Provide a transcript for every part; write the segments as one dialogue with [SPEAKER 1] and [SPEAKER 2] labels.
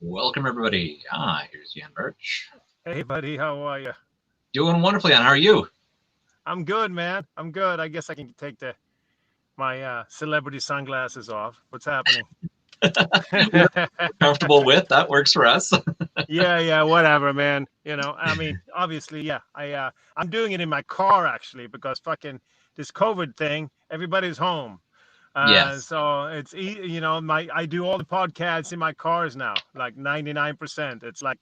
[SPEAKER 1] Welcome, everybody. Here's Yan Birch.
[SPEAKER 2] Hey, buddy, how are you?
[SPEAKER 1] Doing wonderfully, and how are you?
[SPEAKER 2] I'm good, man. I'm good. I guess I can take my celebrity sunglasses off. What's happening?
[SPEAKER 1] Comfortable with that works for us.
[SPEAKER 2] Yeah, whatever, man. I mean, obviously, yeah. I'm doing it in my car actually because fucking this COVID thing. Everybody's home,
[SPEAKER 1] Yes,
[SPEAKER 2] so I do all the podcasts in my cars now, like 99%. It's like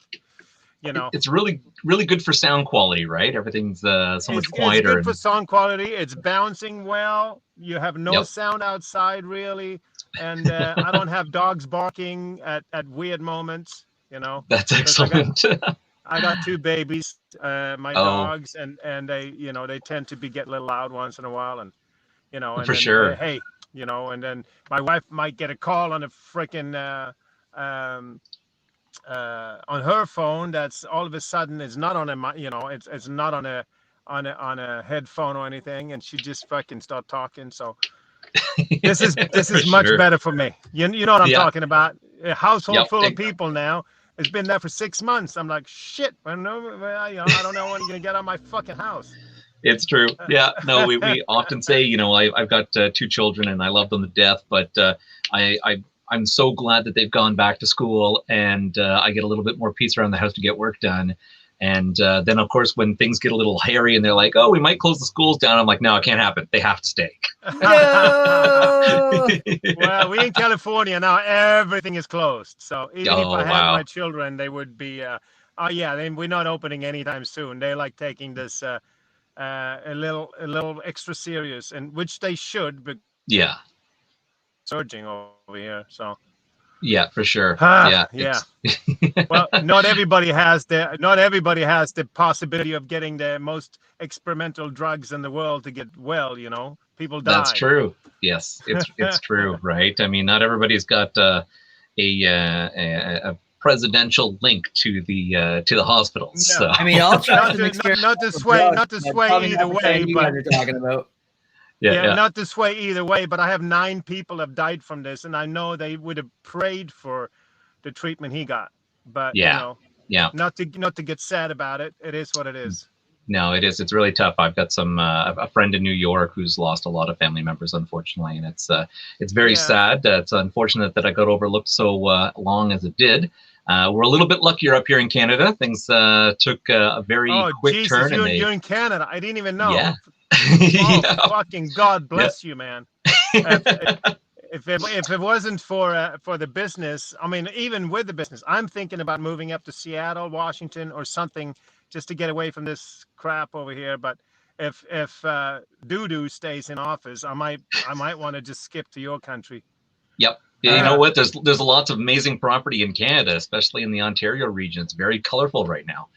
[SPEAKER 1] it's really good for sound quality, right? Everything's so much
[SPEAKER 2] it's
[SPEAKER 1] quieter.
[SPEAKER 2] good for sound quality. It's bouncing well. You have no
[SPEAKER 1] Yep.
[SPEAKER 2] sound outside really, and I don't have dogs barking at weird moments.
[SPEAKER 1] That's
[SPEAKER 2] 'Cause
[SPEAKER 1] excellent.
[SPEAKER 2] I got two babies, my
[SPEAKER 1] Oh,
[SPEAKER 2] dogs, and they tend to get a little loud once in a while, and and
[SPEAKER 1] for
[SPEAKER 2] then
[SPEAKER 1] sure.
[SPEAKER 2] hey, and then my wife might get a call on a freaking on her phone that's all of a sudden it's not on it's not on a headphone or anything, and she just fucking start talking. So this is
[SPEAKER 1] For
[SPEAKER 2] much
[SPEAKER 1] sure.
[SPEAKER 2] better for me. You know what I'm
[SPEAKER 1] Yeah.
[SPEAKER 2] talking about? A household
[SPEAKER 1] Yep.
[SPEAKER 2] full of people now. It's been there for 6 months. I'm like, shit. I don't know when you're gonna get out of my fucking house.
[SPEAKER 1] It's true. Yeah. No, we often say, I've got two children and I love them to death, but I'm so glad that they've gone back to school, and I get a little bit more peace around the house to get work done. And then, of course, when things get a little hairy and they're like, "Oh, we might close the schools down," I'm like, "No, it can't happen. They have to stay."
[SPEAKER 3] No.
[SPEAKER 2] Well, we in California now, everything is closed. So even if
[SPEAKER 1] Oh,
[SPEAKER 2] I had
[SPEAKER 1] wow.
[SPEAKER 2] my children, they would be. Oh yeah, then we're not opening anytime soon. They're like taking this a little extra serious, and which they should, but
[SPEAKER 1] Yeah.
[SPEAKER 2] surging over here. So
[SPEAKER 1] Yeah, for sure. Yeah.
[SPEAKER 2] yeah.
[SPEAKER 1] It's
[SPEAKER 2] Well, not everybody has the possibility of getting the most experimental drugs in the world to get well. People
[SPEAKER 1] That's
[SPEAKER 2] die.
[SPEAKER 1] true. Yes, it's true, right? I mean, not everybody's got a presidential link to the hospitals.
[SPEAKER 2] No.
[SPEAKER 1] So
[SPEAKER 3] I mean, I'll try some
[SPEAKER 2] not
[SPEAKER 3] experimental
[SPEAKER 2] to sway,
[SPEAKER 3] drugs,
[SPEAKER 2] not to
[SPEAKER 3] but
[SPEAKER 2] sway
[SPEAKER 3] probably
[SPEAKER 2] either
[SPEAKER 3] not the
[SPEAKER 2] way,
[SPEAKER 3] kind you
[SPEAKER 2] but
[SPEAKER 3] guys are talking about.
[SPEAKER 1] yeah.
[SPEAKER 2] not to sway either way. But I have 9 people have died from this, and I know they would have prayed for the treatment he got. But
[SPEAKER 1] Yeah. Yeah.
[SPEAKER 2] not to get sad about it. It is what it is.
[SPEAKER 1] No, it is. It's really tough. I've got some a friend in New York who's lost a lot of family members, unfortunately, and it's very
[SPEAKER 2] Yeah.
[SPEAKER 1] sad. It's unfortunate that I got overlooked so long as it did. We're a little bit luckier up here in Canada. Things took a very
[SPEAKER 2] Oh
[SPEAKER 1] quick
[SPEAKER 2] Jesus,
[SPEAKER 1] turn, and
[SPEAKER 2] you're in Canada. I didn't even know.
[SPEAKER 1] yeah.
[SPEAKER 2] Oh,
[SPEAKER 1] Yeah.
[SPEAKER 2] fucking God bless you, man. If it wasn't for the business, I mean, even with the business, I'm thinking about moving up to Seattle, Washington, or something just to get away from this crap over here. But if Doo stays in office, I might want to just skip to your country.
[SPEAKER 1] Yep. Yeah, you know
[SPEAKER 2] Uh,
[SPEAKER 1] what? There's lots of amazing property in Canada, especially in the Ontario region. It's very colorful right now.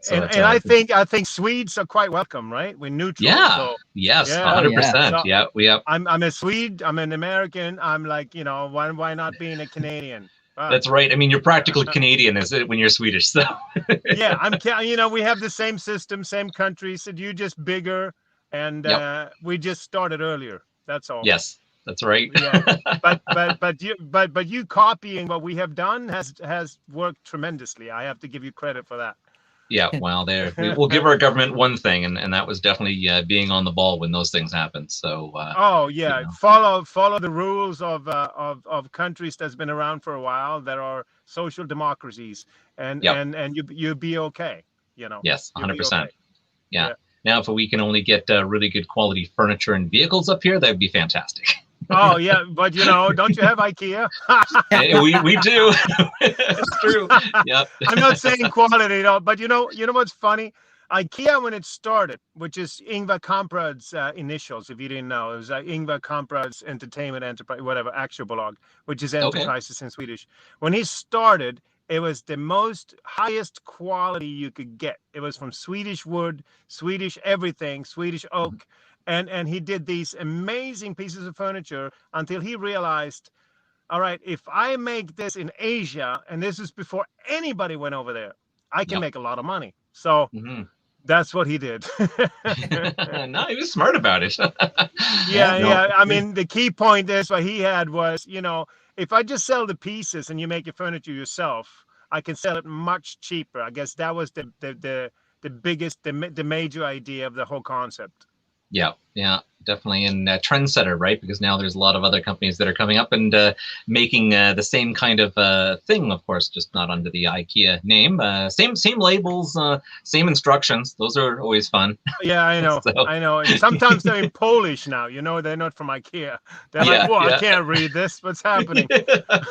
[SPEAKER 1] So
[SPEAKER 2] and
[SPEAKER 1] it's,
[SPEAKER 2] and I think Swedes are quite welcome, right? We're neutral,
[SPEAKER 1] yeah,
[SPEAKER 2] so
[SPEAKER 1] yes,
[SPEAKER 2] yeah.
[SPEAKER 1] 100%.
[SPEAKER 2] So
[SPEAKER 1] Yeah, we have.
[SPEAKER 2] I'm a Swede. I'm an American. I'm like, why not being a Canadian?
[SPEAKER 1] That's right. I mean, you're practically Canadian, is it, when you're Swedish? So
[SPEAKER 2] Yeah, we have the same system, same countries, and you just bigger, and
[SPEAKER 1] yep.
[SPEAKER 2] we just started earlier. That's all.
[SPEAKER 1] Yes, that's right.
[SPEAKER 2] Yeah, but you copying what we have done has worked tremendously. I have to give you credit for that.
[SPEAKER 1] Yeah, well, we'll give our government one thing, and that was definitely being on the ball when those things happen. So
[SPEAKER 2] Oh yeah,
[SPEAKER 1] you know.
[SPEAKER 2] follow the rules of countries that's been around for a while that are social democracies, and
[SPEAKER 1] Yep.
[SPEAKER 2] and you'll be okay.
[SPEAKER 1] Yes,
[SPEAKER 2] You'll be
[SPEAKER 1] 100%.
[SPEAKER 2] okay.
[SPEAKER 1] Yeah.
[SPEAKER 2] Yeah.
[SPEAKER 1] Now, if we can only get really good quality furniture and vehicles up here, that'd be fantastic.
[SPEAKER 2] Oh yeah, but don't you have IKEA?
[SPEAKER 1] we do. It's true. Yep.
[SPEAKER 2] I'm not saying quality, but you know what's funny? IKEA, when it started, which is Ingvar Kamprad's initials, if you didn't know, it was Ingvar Kamprad's Entertainment Enterprise, whatever, Aktiebolag, which is
[SPEAKER 1] Okay.
[SPEAKER 2] enterprises in Swedish. When he started, it was the most highest quality you could get. It was from Swedish wood, Swedish everything, Swedish oak. And he did these amazing pieces of furniture until he realized, all right, if I make this in Asia, and this is before anybody went over there, I can
[SPEAKER 1] Yep.
[SPEAKER 2] make a lot of money. So
[SPEAKER 1] Hmm.
[SPEAKER 2] that's what he did.
[SPEAKER 1] No, he was smart about it.
[SPEAKER 2] Yeah.
[SPEAKER 1] No.
[SPEAKER 2] I mean, the key point is what he had was, if I just sell the pieces and you make your furniture yourself, I can sell it much cheaper. I guess that was the biggest, the major idea of the whole concept.
[SPEAKER 1] Yeah, yeah, definitely. And trendsetter, right? Because now there's a lot of other companies that are coming up and making the same kind of thing, of course, just not under the IKEA name. Same labels, same instructions. Those are always fun.
[SPEAKER 2] Yeah, I know.
[SPEAKER 1] So-
[SPEAKER 2] I know. And sometimes they're in Polish now. You know, they're not from IKEA. They're
[SPEAKER 1] Yeah,
[SPEAKER 2] like, "Whoa,
[SPEAKER 1] yeah.
[SPEAKER 2] I can't read this. What's happening?"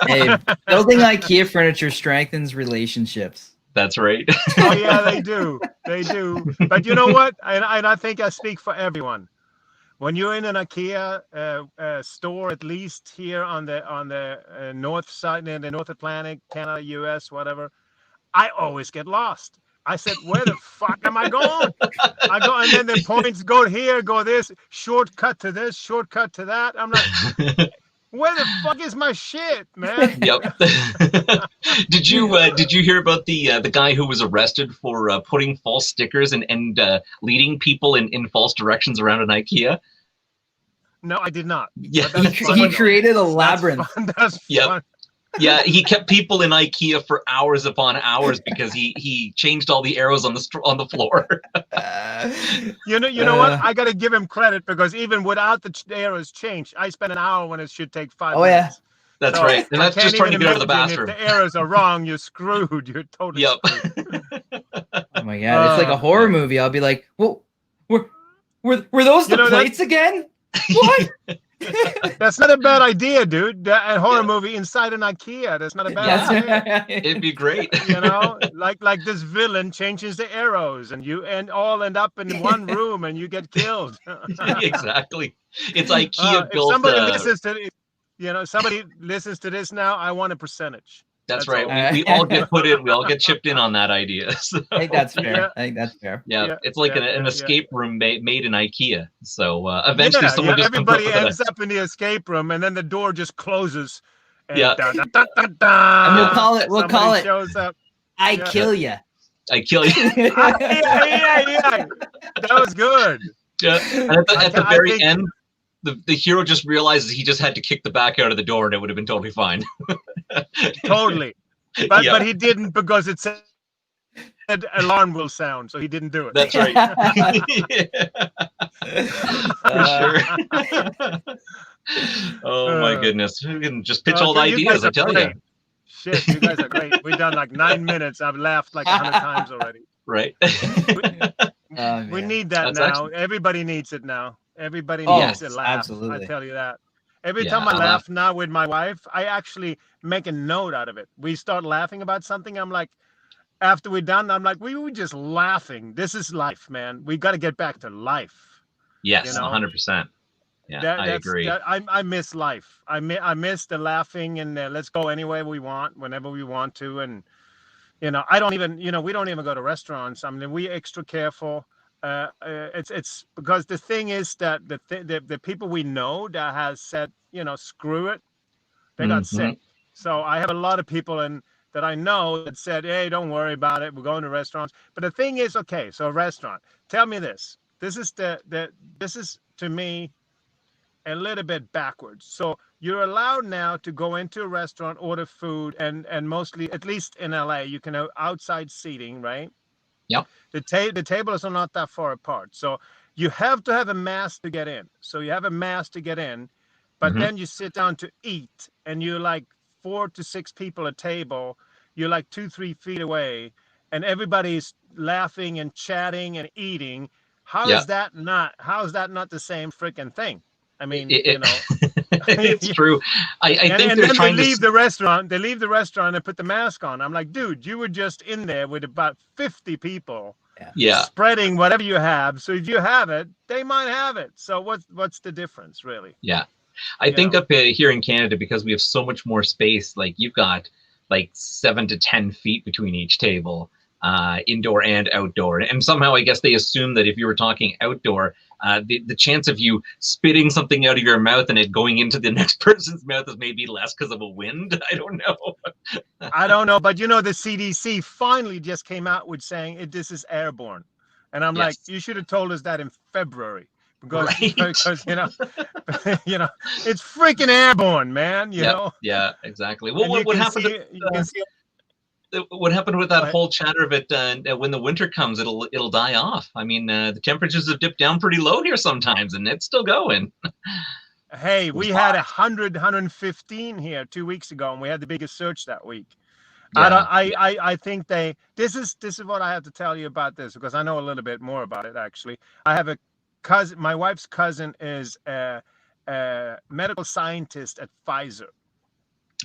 [SPEAKER 3] Hey, building IKEA furniture strengthens relationships.
[SPEAKER 1] That's right.
[SPEAKER 2] Oh yeah, they do. They do. But you know what? And I think I speak for everyone. When you're in an IKEA store, at least here on the north side, in the North Atlantic, Canada, US, whatever, I always get lost. I said, "Where the fuck am I going?" I go, and then the points go here, go this, shortcut to this, shortcut to that. I'm like, where the fuck is my shit, man?
[SPEAKER 1] Yep. Did you hear about the guy who was arrested for putting false stickers and leading people in false directions around an IKEA?
[SPEAKER 2] No, I did not.
[SPEAKER 1] Yeah,
[SPEAKER 2] But that's
[SPEAKER 3] He created a labyrinth.
[SPEAKER 2] That's fun. That's
[SPEAKER 1] Yep.
[SPEAKER 2] fun.
[SPEAKER 1] Yeah, he kept people in IKEA for hours upon hours because he changed all the arrows on the floor.
[SPEAKER 2] You know what? I got to give him credit because even without the arrows changed, I spent an hour when it should take 5
[SPEAKER 3] Oh, yeah.
[SPEAKER 2] minutes.
[SPEAKER 1] That's
[SPEAKER 2] So,
[SPEAKER 1] right, and
[SPEAKER 2] I
[SPEAKER 1] that's
[SPEAKER 2] can't
[SPEAKER 1] just trying to
[SPEAKER 2] even
[SPEAKER 1] get out of the
[SPEAKER 2] imagine
[SPEAKER 1] bathroom.
[SPEAKER 2] If the arrows are wrong, you're screwed. You're totally
[SPEAKER 1] Yep.
[SPEAKER 2] screwed.
[SPEAKER 3] Oh my god, it's like a horror movie. I'll be like, well, were those
[SPEAKER 2] You
[SPEAKER 3] the
[SPEAKER 2] know,
[SPEAKER 3] plates again? What?
[SPEAKER 2] That's not a bad idea, dude. A horror movie inside an IKEA. That's not a bad idea.
[SPEAKER 1] It'd be great.
[SPEAKER 2] You know, like this villain changes the arrows, and you all end up in one room, and you get killed.
[SPEAKER 1] Exactly. It's IKEA
[SPEAKER 2] If
[SPEAKER 1] built.
[SPEAKER 2] somebody listens to, somebody listens to this now, I want a percentage.
[SPEAKER 1] That's
[SPEAKER 2] That's
[SPEAKER 1] right.
[SPEAKER 2] all.
[SPEAKER 1] We all get put in. We all get chipped in on that idea. So,
[SPEAKER 3] I think that's fair.
[SPEAKER 2] Yeah.
[SPEAKER 3] I think that's fair.
[SPEAKER 1] yeah, it's like an
[SPEAKER 2] yeah.
[SPEAKER 1] escape room made in IKEA. So eventually,
[SPEAKER 2] Yeah,
[SPEAKER 1] someone just comes up
[SPEAKER 2] everybody
[SPEAKER 1] with
[SPEAKER 2] ends up in the escape room, and then the door just closes. And
[SPEAKER 1] Yeah.
[SPEAKER 2] dun, dun, dun, dun, dun.
[SPEAKER 3] And we'll call
[SPEAKER 2] Somebody
[SPEAKER 3] it
[SPEAKER 2] shows up.
[SPEAKER 3] I
[SPEAKER 2] Yeah.
[SPEAKER 3] kill you.
[SPEAKER 1] I kill you.
[SPEAKER 2] Yeah. That was good.
[SPEAKER 1] Yeah. And at the
[SPEAKER 2] I
[SPEAKER 1] very
[SPEAKER 2] think-
[SPEAKER 1] end, the hero just realizes he just had to kick the back out of the door, and it would have been totally fine.
[SPEAKER 2] Totally. But
[SPEAKER 1] Yeah.
[SPEAKER 2] but he didn't because it said alarm will sound, so he didn't do it.
[SPEAKER 1] That's right. For sure. Oh my goodness. We can just pitch all the
[SPEAKER 2] You
[SPEAKER 1] ideas,
[SPEAKER 2] guys
[SPEAKER 1] I
[SPEAKER 2] are
[SPEAKER 1] tell you.
[SPEAKER 2] great. Shit, you guys are great. We've done like 9 minutes. I've laughed like 100 times already.
[SPEAKER 1] Right.
[SPEAKER 3] Oh,
[SPEAKER 2] We
[SPEAKER 3] man.
[SPEAKER 2] need that
[SPEAKER 1] That's
[SPEAKER 2] now.
[SPEAKER 1] excellent.
[SPEAKER 2] Everybody needs it now. Everybody
[SPEAKER 3] Oh,
[SPEAKER 2] needs to laugh.
[SPEAKER 3] absolutely.
[SPEAKER 2] I tell you that. Every
[SPEAKER 1] Yeah,
[SPEAKER 2] time I
[SPEAKER 1] I
[SPEAKER 2] laugh now with my wife, I actually make a note out of it. We start laughing about something. I'm like, after we're done, I'm like, we were just laughing. This is life, man. We got to get back to life.
[SPEAKER 1] Yes,
[SPEAKER 2] You know?
[SPEAKER 1] 100%. Yeah, I
[SPEAKER 2] That's-
[SPEAKER 1] agree.
[SPEAKER 2] I miss life. I miss the laughing and let's go anywhere we want, whenever we want to. And, I don't even, we don't even go to restaurants. I mean, we extra careful. It's because the thing is that the people we know that has said, screw it, they got
[SPEAKER 1] Mhm.
[SPEAKER 2] sick. So I have a lot of people that I know that said, hey, don't worry about it. We're going to restaurants. But the thing is, okay, so a restaurant, tell me this. This is this is to me a little bit backwards. So you're allowed now to go into a restaurant, order food, and mostly, at least in LA, you can have outside seating, right?
[SPEAKER 1] Yep.
[SPEAKER 2] The tables are not that far apart. So you have to have a mask to get in. So you have a mask to get in, but
[SPEAKER 1] Mhm.
[SPEAKER 2] then you sit down to eat and you're like 4 to 6 people a table. You're like 2-3 feet away and everybody's laughing and chatting and eating. How
[SPEAKER 1] Yeah.
[SPEAKER 2] is that not the same freaking thing? I mean,
[SPEAKER 1] It's true. I think
[SPEAKER 2] and
[SPEAKER 1] they're
[SPEAKER 2] then they
[SPEAKER 1] trying to.
[SPEAKER 2] leave the restaurant. They leave the restaurant and put the mask on. I'm like, dude, you were just in there with about 50 people,
[SPEAKER 1] Yeah.
[SPEAKER 2] spreading whatever you have. So if you have it, they might have it. So what's the difference, really?
[SPEAKER 1] Yeah. I think up here in Canada, because we have so much more space, like you've got like 7 to 10 feet between each table, indoor and outdoor. And somehow I guess they assume that if you were talking outdoor, the chance of you spitting something out of your mouth and it going into the next person's mouth is maybe less because of a wind. I don't know.
[SPEAKER 2] I don't know, but the CDC finally just came out with saying this is airborne. And I'm like,
[SPEAKER 1] Yes.
[SPEAKER 2] you should have told us that in February. Because,
[SPEAKER 1] Right.
[SPEAKER 2] because it's freaking airborne, man. You know.
[SPEAKER 1] Yeah, exactly.
[SPEAKER 2] And
[SPEAKER 1] Well,
[SPEAKER 2] you
[SPEAKER 1] what
[SPEAKER 2] can
[SPEAKER 1] happened?
[SPEAKER 2] see- you can see
[SPEAKER 1] what happened with that
[SPEAKER 2] But
[SPEAKER 1] whole chatter of it? When the winter comes, it'll die off. I mean, the temperatures have dipped down pretty low here sometimes, and it's still going.
[SPEAKER 2] hey, we
[SPEAKER 1] It's
[SPEAKER 2] had
[SPEAKER 1] hot.
[SPEAKER 2] 115 here 2 weeks ago, and we had the biggest surge that week. I don't.
[SPEAKER 1] Yeah,
[SPEAKER 2] I think they. This is what I have to tell you about this, because I know a little bit more about it actually. I have a cousin. My wife's cousin is a medical scientist at Pfizer.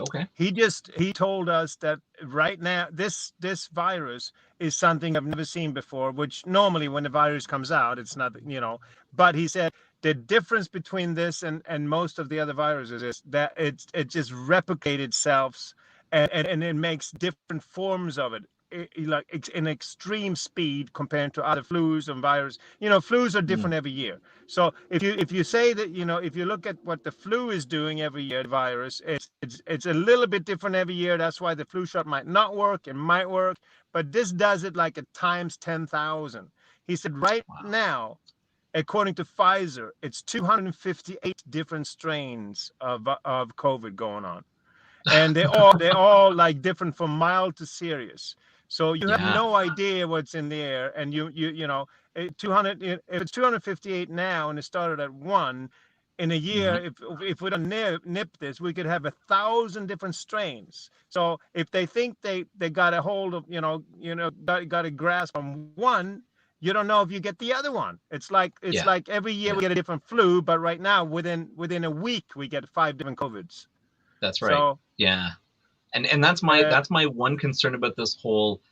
[SPEAKER 1] okay.
[SPEAKER 2] He told us that right now this virus is something I've never seen before, which normally when the virus comes out, it's not, but he said the difference between this and most of the other viruses is that it just replicates itself, and it makes different forms of it, like it's in extreme speed compared to other flus and viruses. Flus are
[SPEAKER 1] Mm,
[SPEAKER 2] different every year. So if you say that, if you look at what the flu is doing every year, the virus, it's a little bit different every year. That's why the flu shot might not work. It might work, but this does it like a times 10,000. He said right
[SPEAKER 1] wow.
[SPEAKER 2] now, according to Pfizer, it's 258 different strains of COVID going on, and they're all like different from mild to serious. So you have
[SPEAKER 1] Yeah.
[SPEAKER 2] no idea what's in the air, and you know 200. If it's 258 now, and it started at 1, in a year,
[SPEAKER 1] Mhm.
[SPEAKER 2] if we don't nip this, we could have 1,000 different strains. So if they think they got a hold of got a grasp on one, you don't know if you get the other one. It's like
[SPEAKER 1] Yeah.
[SPEAKER 2] every year
[SPEAKER 1] Yeah.
[SPEAKER 2] we get a different flu, but right now within a week we get 5 different COVIDs.
[SPEAKER 1] That's right.
[SPEAKER 2] So
[SPEAKER 1] Yeah. And that's my
[SPEAKER 2] uh,
[SPEAKER 1] that's my one concern about this whole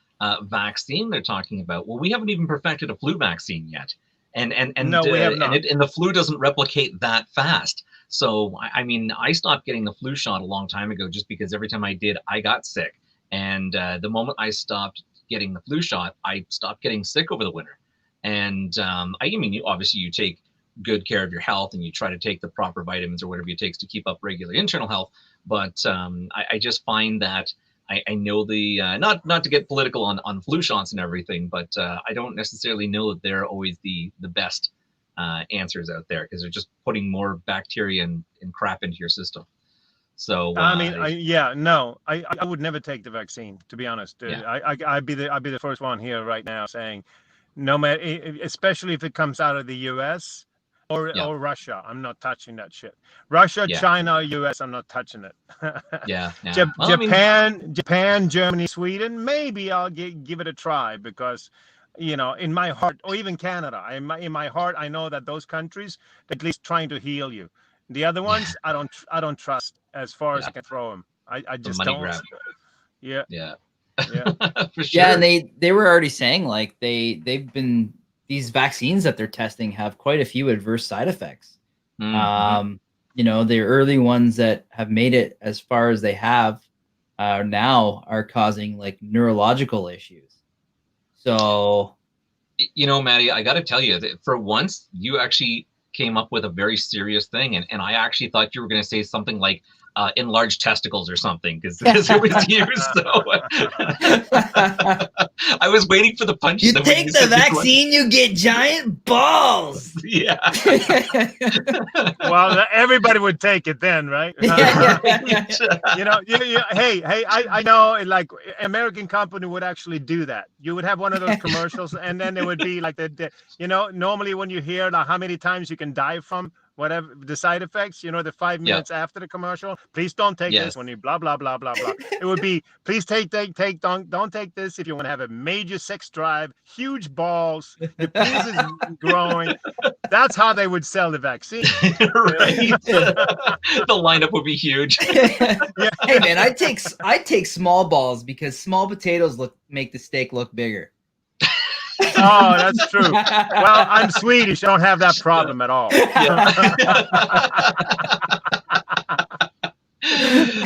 [SPEAKER 1] vaccine they're talking about. Well, we haven't even perfected a flu vaccine yet,
[SPEAKER 2] no, we have not.
[SPEAKER 1] and the flu doesn't replicate that fast. So I mean, I stopped getting the flu shot a long time ago just because every time I did, I got sick. And the moment I stopped getting the flu shot, I stopped getting sick over the winter. And I mean, obviously you take good care of your health and you try to take the proper vitamins or whatever it takes to keep up regular internal health. But I just find that I know the not to get political on flu shots and everything, but I don't necessarily know that they're always the best answers out there, because they're just putting more bacteria and crap into your system. So
[SPEAKER 2] I mean, yeah, no, I would never take the vaccine, to be honest.
[SPEAKER 1] yeah,
[SPEAKER 2] I'd be the first one here right now saying, no matter, especially if it comes out of the U.S. or
[SPEAKER 1] yeah,
[SPEAKER 2] Russia, I'm not touching that shit. Russia,
[SPEAKER 1] yeah,
[SPEAKER 2] China, U.S., I'm not touching it.
[SPEAKER 1] yeah, yeah. Well, I mean,
[SPEAKER 2] Japan, Germany, Sweden, maybe I'll give it a try, because in my heart, or even Canada, in my heart, I know that those countries are at least trying to heal you. The other
[SPEAKER 1] yeah,
[SPEAKER 2] ones, I don't trust as far as
[SPEAKER 1] yeah,
[SPEAKER 2] I can throw them. I
[SPEAKER 1] the
[SPEAKER 2] just
[SPEAKER 1] money
[SPEAKER 2] don't.
[SPEAKER 1] grab.
[SPEAKER 2] Yeah,
[SPEAKER 1] Yeah,
[SPEAKER 2] yeah.
[SPEAKER 1] for
[SPEAKER 3] Yeah, and
[SPEAKER 1] sure.
[SPEAKER 3] they were already saying like they've been these vaccines that they're testing have quite a few adverse side effects.
[SPEAKER 1] Mm-hmm.
[SPEAKER 3] Um, the early ones that have made it as far as they have now are causing like neurological issues. So
[SPEAKER 1] Maddie, I got to tell you that for once, you actually came up with a very serious thing, and I actually thought you were going to say something like enlarged testicles or something, because it was you. So I was waiting for the punch.
[SPEAKER 3] you
[SPEAKER 1] Then when
[SPEAKER 3] take
[SPEAKER 1] you
[SPEAKER 3] the
[SPEAKER 1] said
[SPEAKER 3] vaccine, you get giant balls.
[SPEAKER 1] yeah,
[SPEAKER 2] Well, everybody would take it then, right?
[SPEAKER 1] right.
[SPEAKER 2] Hey, I know, like, American company would actually do that. You would have one of those commercials, and then there would be like normally when you hear like how many times you can die from whatever the side effects, the 5 minutes
[SPEAKER 1] Yeah.
[SPEAKER 2] after the commercial, please don't take this
[SPEAKER 1] Yes.
[SPEAKER 2] when you blah blah blah blah blah. It would be, please don't take this if you want to have a major sex drive, huge balls, your penis is growing. That's how they would sell the vaccine.
[SPEAKER 1] Right. The lineup would be huge.
[SPEAKER 2] Yeah.
[SPEAKER 3] Hey man, I take small balls because small potatoes make the steak look bigger.
[SPEAKER 2] Oh, that's true. Well, I'm Swedish. I don't have that problem at all.
[SPEAKER 1] Yeah.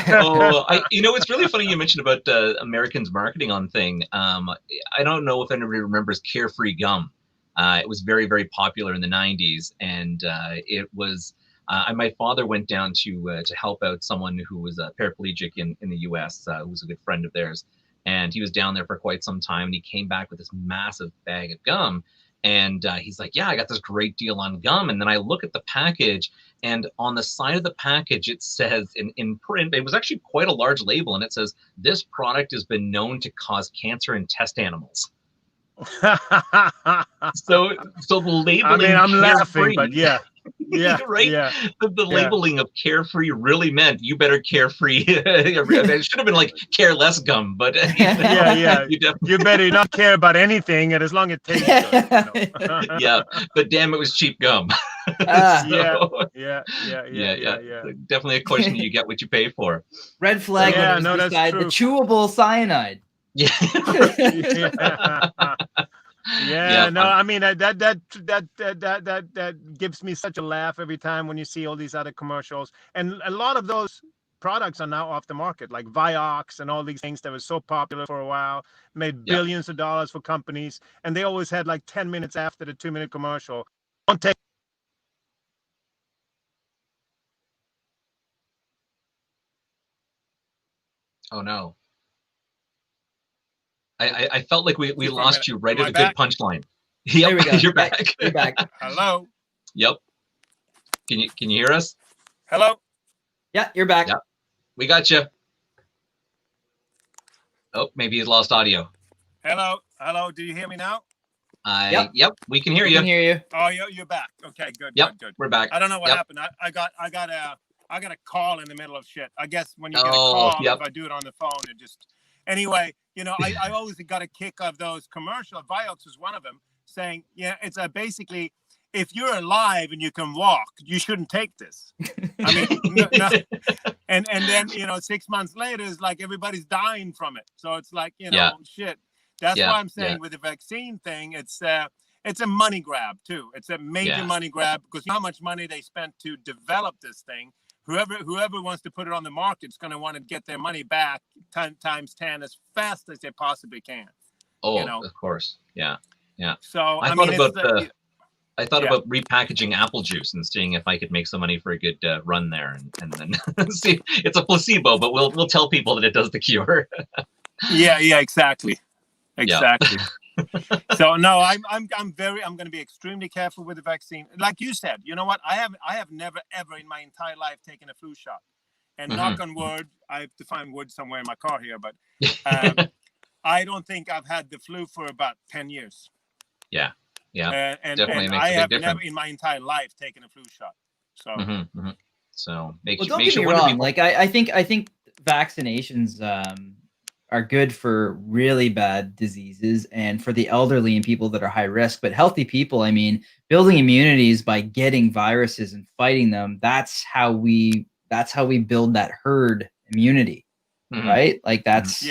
[SPEAKER 1] Oh, it's really funny you mentioned about Americans marketing on thing. I don't know if anybody remembers Carefree gum. It was very, very popular in the 90s, and it was. My father went down to help out someone who was a paraplegic in the U.S., who was a good friend of theirs, and he was down there for quite some time, and he came back with this massive bag of gum. And he's like, yeah, I got this great deal on gum. And then I look at the package, and on the side of the package, it says in print, it was actually quite a large label, and it says, this product has been known to cause cancer in test animals. So the labeling,
[SPEAKER 2] I mean, I'm laughing,
[SPEAKER 1] carefree,
[SPEAKER 2] but yeah,
[SPEAKER 1] right?
[SPEAKER 2] yeah,
[SPEAKER 1] The labeling of carefree really meant you better carefree. It should have been like care less gum, but
[SPEAKER 2] yeah. You better not care about anything, and as long as it tastes good.
[SPEAKER 1] Yeah, but damn, it was cheap gum.
[SPEAKER 2] Yeah.
[SPEAKER 1] Definitely a question you get what you pay for.
[SPEAKER 3] Red flag.
[SPEAKER 2] Yeah,
[SPEAKER 3] when it was
[SPEAKER 2] no, that's
[SPEAKER 3] beside the
[SPEAKER 2] true.
[SPEAKER 3] chewable cyanide.
[SPEAKER 1] Yeah.
[SPEAKER 2] Yeah, no, I mean that gives me such a laugh every time when you see all these other commercials, and a lot of those products are now off the market, like Vioxx and all these things that were so popular for a while, made billions of dollars for companies, and they always had like 10 minutes after the 2-minute commercial. Don't take.
[SPEAKER 1] Oh no. I felt like we lost you right at a good punchline. Yep,
[SPEAKER 3] there we go.
[SPEAKER 1] You're back.
[SPEAKER 3] You're back.
[SPEAKER 2] Hello.
[SPEAKER 1] Yep. Can you hear us?
[SPEAKER 2] Hello.
[SPEAKER 3] Yeah, you're back.
[SPEAKER 1] Yep. We got you. Oh, maybe you lost audio.
[SPEAKER 2] Hello. Do you hear me now?
[SPEAKER 1] Yep, we can hear
[SPEAKER 3] We
[SPEAKER 1] you.
[SPEAKER 3] can hear you.
[SPEAKER 2] Oh, you're back. Okay, good.
[SPEAKER 1] Yep,
[SPEAKER 2] good.
[SPEAKER 1] we're back.
[SPEAKER 2] I don't know what happened. I got a call in the middle of shit. I guess when you get a call, if I do it on the phone, it just. Anyway, I always got a kick of those commercials. Vioxx was one of them, saying, yeah, it's basically, if you're alive and you can walk, you shouldn't take this. I mean, no. And then 6 months later, it's like everybody's dying from it. So it's like shit. That's why I'm saying with the vaccine thing, it's a money grab too. It's a major money grab, because you know how much money they spent to develop this thing. Whoever wants to put it on the market is going to want to get their money back 10 times 10 as fast as they possibly can.
[SPEAKER 1] Oh, of course. Yeah.
[SPEAKER 2] So
[SPEAKER 1] I thought about repackaging apple juice and seeing if I could make some money for a good run there, and then see. It's a placebo, but we'll tell people that it does the cure. Yeah,
[SPEAKER 2] exactly. So no, I'm going to be extremely careful with the vaccine. Like you said, you know what? I have never ever in my entire life taken a flu shot. And knock on wood, I have to find wood somewhere in my car here, but I don't think I've had the flu for about 10 years.
[SPEAKER 1] Yeah.
[SPEAKER 2] And
[SPEAKER 1] definitely makes
[SPEAKER 2] I
[SPEAKER 1] a big
[SPEAKER 2] have
[SPEAKER 1] difference.
[SPEAKER 2] never in my entire life taken a flu shot. So
[SPEAKER 1] So
[SPEAKER 3] don't get me wrong. Like I think vaccinations are good for really bad diseases and for the elderly and people that are high risk. But healthy people, I mean, building immunities by getting viruses and fighting them, that's how we build that herd immunity, right? Like that's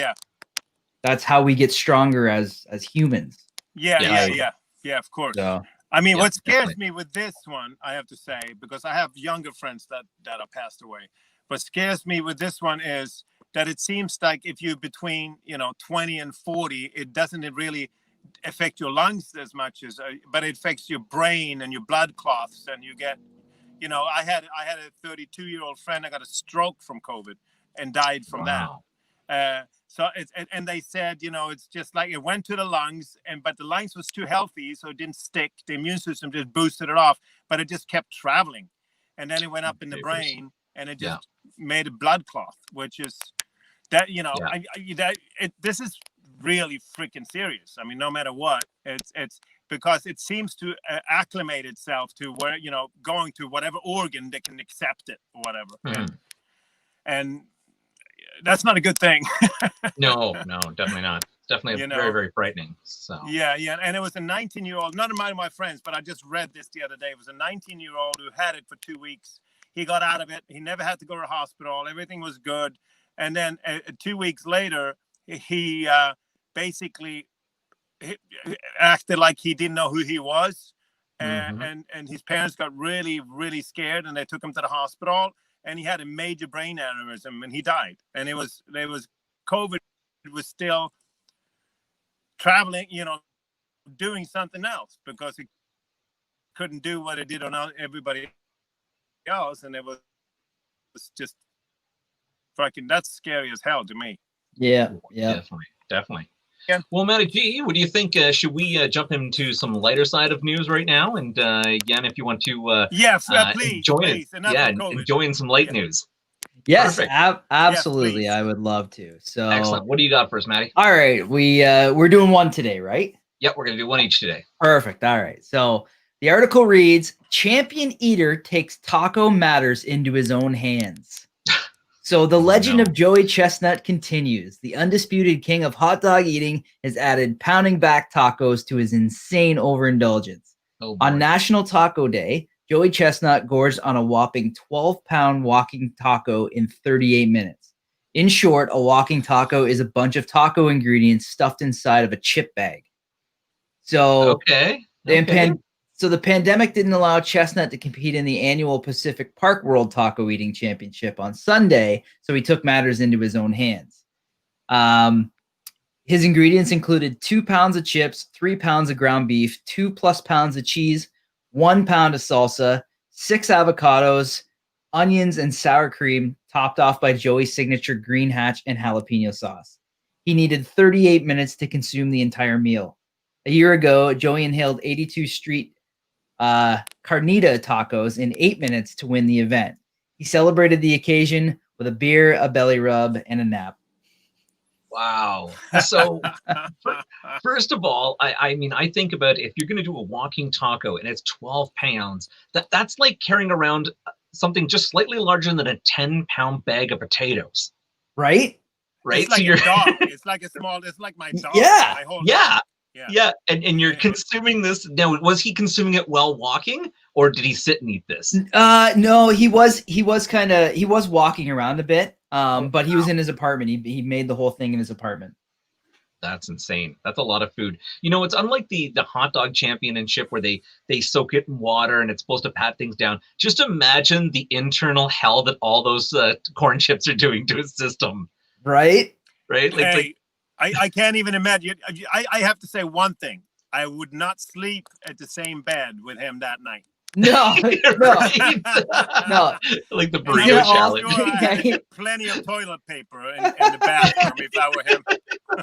[SPEAKER 3] how we get stronger as humans.
[SPEAKER 2] Yeah, of course.
[SPEAKER 3] So,
[SPEAKER 2] I mean, what scares me with this one, I have to say, because I have younger friends that have passed away. What scares me with this one is that it seems like if you're between 20 and 40, it doesn't really affect your lungs as much as, but it affects your brain and your blood clots, and you get, I had a 32-year-old friend that got a stroke from COVID and died from that. So and they said, it's just like it went to the lungs, but the lungs was too healthy, so it didn't stick. The immune system just boosted it off, but it just kept traveling, and then it went up in the brain, and it just made a blood clot, which is that this is really freaking serious. I mean, no matter what, it's because it seems to acclimate itself to where going to whatever organ that can accept it or whatever, and that's not a good thing.
[SPEAKER 1] No, definitely not. It's definitely very, very frightening. So
[SPEAKER 2] yeah, and it was a 19-year-old, not of my friends, but I just read this the other day. It was a 19-year-old who had it for 2 weeks. He got out of it. He never had to go to the hospital. Everything was good. And then 2 weeks later, he basically acted like he didn't know who he was. And his parents got really, really scared, and they took him to the hospital. And he had a major brain aneurysm, and he died. And it was COVID was still traveling, doing something else, because it couldn't do what it did on everybody else, and it was just fucking, that's scary as hell to me.
[SPEAKER 3] Yeah.
[SPEAKER 1] Definitely. Well, Matty G, what do you think? Should we jump into some lighter side of news right now? And Yan, if you want to
[SPEAKER 4] please,
[SPEAKER 1] join
[SPEAKER 4] please.
[SPEAKER 1] it, enjoying some light news.
[SPEAKER 3] Yes,
[SPEAKER 1] Perfect.
[SPEAKER 3] absolutely.
[SPEAKER 4] Yes,
[SPEAKER 3] I would love to. So
[SPEAKER 1] Excellent. What do you got for us, Matty?
[SPEAKER 3] All right, we're doing one today, right?
[SPEAKER 1] Yep, we're gonna do one each today.
[SPEAKER 3] Perfect. All right. So the article reads: Champion eater takes taco matters into his own hands. So the legend of Joey Chestnut continues. The undisputed king of hot dog eating has added pounding back tacos to his insane overindulgence. On National Taco Day, Joey Chestnut gorged on a whopping 12-pound walking taco in 38 minutes. In short, a walking taco is a bunch of taco ingredients stuffed inside of a chip bag. So the pandemic didn't allow Chestnut to compete in the annual Pacific Park World Taco Eating Championship on Sunday, so he took matters into his own hands. His ingredients included 2 pounds of chips, 3 pounds of ground beef, 2+ pounds of cheese, 1 pound of salsa, 6 avocados, onions, and sour cream, topped off by Joey's signature green hatch and jalapeno sauce. He needed 38 minutes to consume the entire meal. A year ago, Joey inhaled 82 street carnita tacos in 8 minutes to win the event. He celebrated the occasion with a beer, a belly rub, and a nap.
[SPEAKER 1] Wow. So first of all, I mean, I think about if you're going to do a walking taco and it's 12 pounds, that's like carrying around something just slightly larger than a 10-pound bag of potatoes.
[SPEAKER 3] Right?
[SPEAKER 1] Right.
[SPEAKER 4] It's like
[SPEAKER 1] so you're
[SPEAKER 4] a dog. It's like my dog.
[SPEAKER 3] Yeah.
[SPEAKER 1] Yeah. And you're consuming this. Now, was he consuming it while walking, or did he sit and eat this?
[SPEAKER 3] No, he was walking around a bit. But he was in his apartment. He made the whole thing in his apartment.
[SPEAKER 1] That's insane. That's a lot of food. You know, it's unlike the hot dog championship where they soak it in water and it's supposed to pat things down. Just imagine the internal hell that all those corn chips are doing to his system.
[SPEAKER 3] Right?
[SPEAKER 1] Right?
[SPEAKER 4] I can't even imagine. I have to say one thing. I would not sleep at the same bed with him that night.
[SPEAKER 3] No.
[SPEAKER 1] Like the burrito challenge.
[SPEAKER 4] Sure I had plenty of toilet paper in the bathroom if I were him.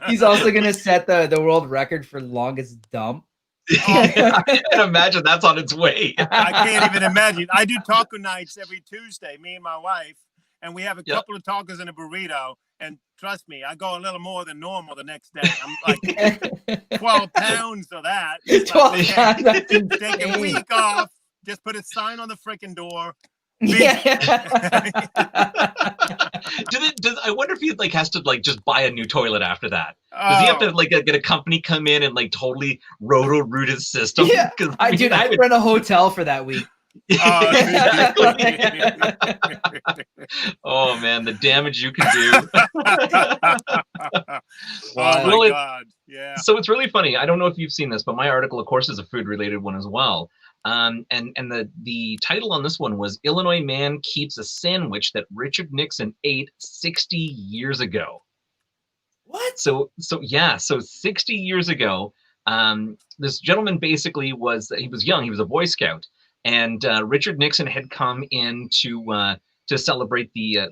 [SPEAKER 3] He's also going to set the world record for longest dump.
[SPEAKER 1] I can imagine that's on its way.
[SPEAKER 4] I can't even imagine. I do taco nights every Tuesday, me and my wife, and we have a couple of tacos and a burrito. And trust me, I go a little more than normal the next day. I'm like 12 pounds of that.
[SPEAKER 3] 12 pounds.
[SPEAKER 4] Take a week off. Just put a sign on the freaking door.
[SPEAKER 1] I wonder if he has to just buy a new toilet after that. Does he have to get a company come in and totally roto-root his system?
[SPEAKER 3] Yeah, I'd rent a hotel for that week.
[SPEAKER 1] Oh man, the damage you can do.
[SPEAKER 4] Oh my God. Yeah.
[SPEAKER 1] So it's really funny. I don't know if you've seen this, but my article, of course, is a food related one as well. And the title on this one was Illinois Man Keeps a Sandwich That Richard Nixon Ate 60 Years Ago.
[SPEAKER 3] What?
[SPEAKER 1] So 60 years ago, this gentleman basically he was young, he was a Boy Scout. And Richard Nixon had come in to celebrate an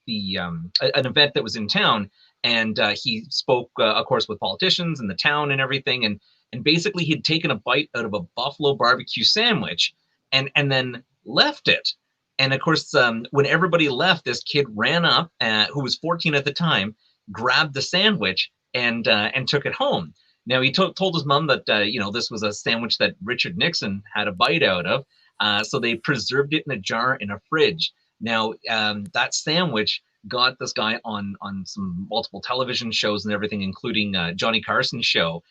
[SPEAKER 1] event that was in town, and he spoke, of course, with politicians in the town and everything, and basically he'd taken a bite out of a buffalo barbecue sandwich, and then left it. And of course, when everybody left, this kid ran up, who was 14 at the time, grabbed the sandwich and took it home. Now, he told his mom that, this was a sandwich that Richard Nixon had a bite out of. So they preserved it in a jar in a fridge. Now, that sandwich got this guy on some multiple television shows and everything, including Johnny Carson's show,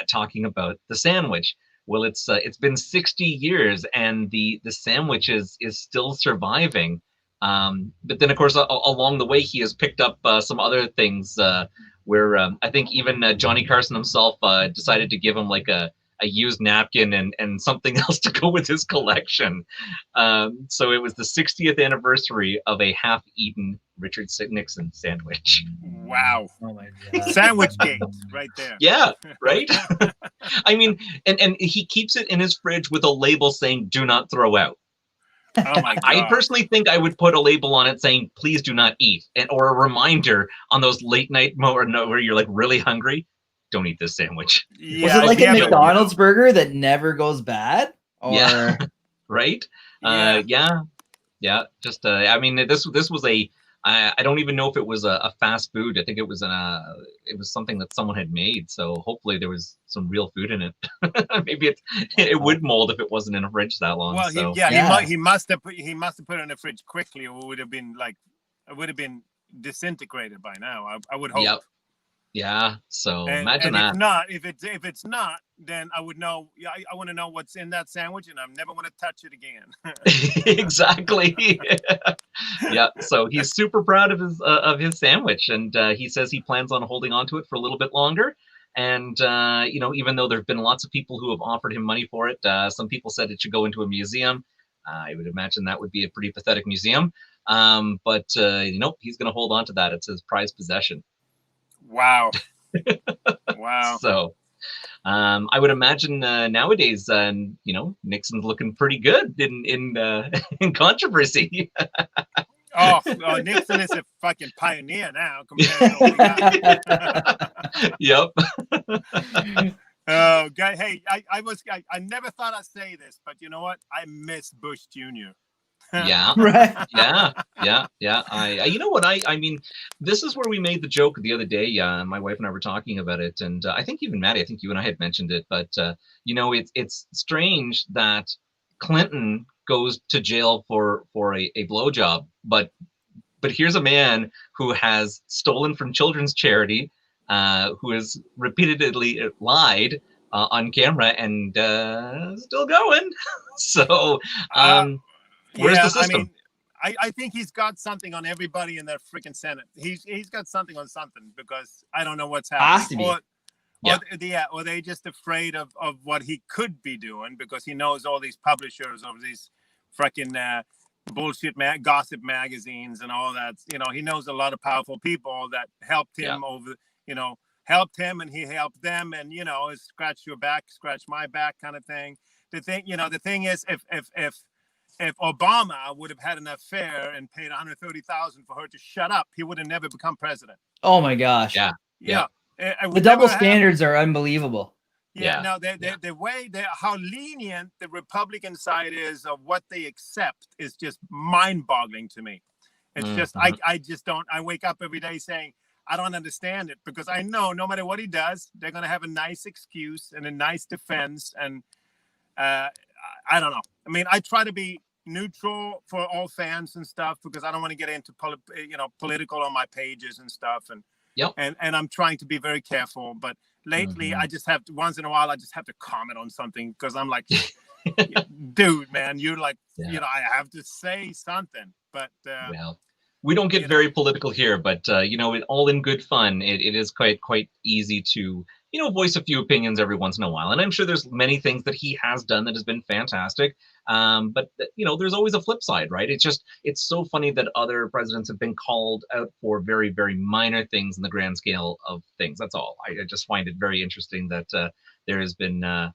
[SPEAKER 1] talking about the sandwich. Well, it's been 60 years and the sandwich is still surviving. But then, of course, along the way, he has picked up some other things where I think even Johnny Carson himself decided to give him a used napkin and something else to go with his collection. So it was the 60th anniversary of a half-eaten Richard Nixon sandwich.
[SPEAKER 4] Wow.
[SPEAKER 3] Oh my God.
[SPEAKER 4] Sandwich gate right there.
[SPEAKER 1] Yeah, right? I mean, and he keeps it in his fridge with a label saying, "Do not throw out."
[SPEAKER 4] Oh my God.
[SPEAKER 1] I personally think I would put a label on it saying, please do not eat, or a reminder on those late night where you're like really hungry. Don't eat this sandwich.
[SPEAKER 4] Yeah,
[SPEAKER 3] Was it like
[SPEAKER 4] yeah,
[SPEAKER 3] a
[SPEAKER 4] but,
[SPEAKER 3] McDonald's burger that never goes bad? Or
[SPEAKER 1] Yeah. Right?
[SPEAKER 4] Yeah.
[SPEAKER 1] Yeah. Just, I mean, this was I don't even know if it was a fast food. I think it was it was something that someone had made. So hopefully there was some real food in it. Maybe it would mold if it wasn't in a fridge that long.
[SPEAKER 4] Well,
[SPEAKER 1] So.
[SPEAKER 4] he must have put it in the fridge quickly, or it would have been disintegrated by now. I would hope.
[SPEAKER 1] Yep. Yeah. So imagine
[SPEAKER 4] and
[SPEAKER 1] that.
[SPEAKER 4] if it's not, then I would know. Yeah, I want to know what's in that sandwich, and I'm never going to touch it again.
[SPEAKER 1] Exactly. Yeah. So he's super proud of his sandwich, and he says he plans on holding on to it for a little bit longer. And even though there've been lots of people who have offered him money for it, some people said it should go into a museum. I would imagine that would be a pretty pathetic museum. But nope, he's going to hold on to that. It's his prized possession.
[SPEAKER 4] Wow. Wow.
[SPEAKER 1] So I would imagine nowadays, Nixon's looking pretty good in controversy.
[SPEAKER 4] Oh, Nixon is a fucking pioneer now compared to what we got.
[SPEAKER 1] Yep.
[SPEAKER 4] Oh, God. Hey, I never thought I'd say this, but you know what? I miss Bush Jr.
[SPEAKER 1] Yeah.
[SPEAKER 3] right.
[SPEAKER 1] Yeah. You know what? I mean, this is where we made the joke the other day. My wife and I were talking about it, and I think even Maddie, I think you and I had mentioned it, but it's strange that Clinton goes to jail for a blowjob, but here's a man who has stolen from children's charity, who has repeatedly lied on camera, and still going. So. Where's the system?
[SPEAKER 4] I mean, I think he's got something on everybody in that freaking Senate. He's got something on something, because I don't know what's happening. Or they just afraid of what he could be doing, because he knows all these publishers of these freaking bullshit gossip magazines and all that. He knows a lot of powerful people that helped him helped him, and he helped them, and scratch your back, scratch my back kind of thing. The thing is, if Obama would have had an affair and paid $130,000 for her to shut up, he would have never become president.
[SPEAKER 3] Oh my gosh.
[SPEAKER 1] Yeah.
[SPEAKER 3] The double standards are unbelievable.
[SPEAKER 4] Yeah. No, the way how lenient the Republican side is of what they accept is just mind-boggling to me. It's just I just don't. I wake up every day saying I don't understand it, because I know no matter what he does, they're going to have a nice excuse and a nice defense, and I don't know. I mean, I try to be neutral for all fans and stuff, because I don't want to get into political on my pages and stuff, and I'm trying to be very careful. But lately, I just have to, once in a while, I just have to comment on something, because I'm like, dude, man, you're like, I have to say something. But
[SPEAKER 1] we don't get very political here, but all in good fun. It is quite easy to voice a few opinions every once in a while. And I'm sure there's many things that he has done that has been fantastic. But there's always a flip side, right? It's so funny that other presidents have been called out for very, very minor things in the grand scale of things. That's all. I just find it very interesting that there has been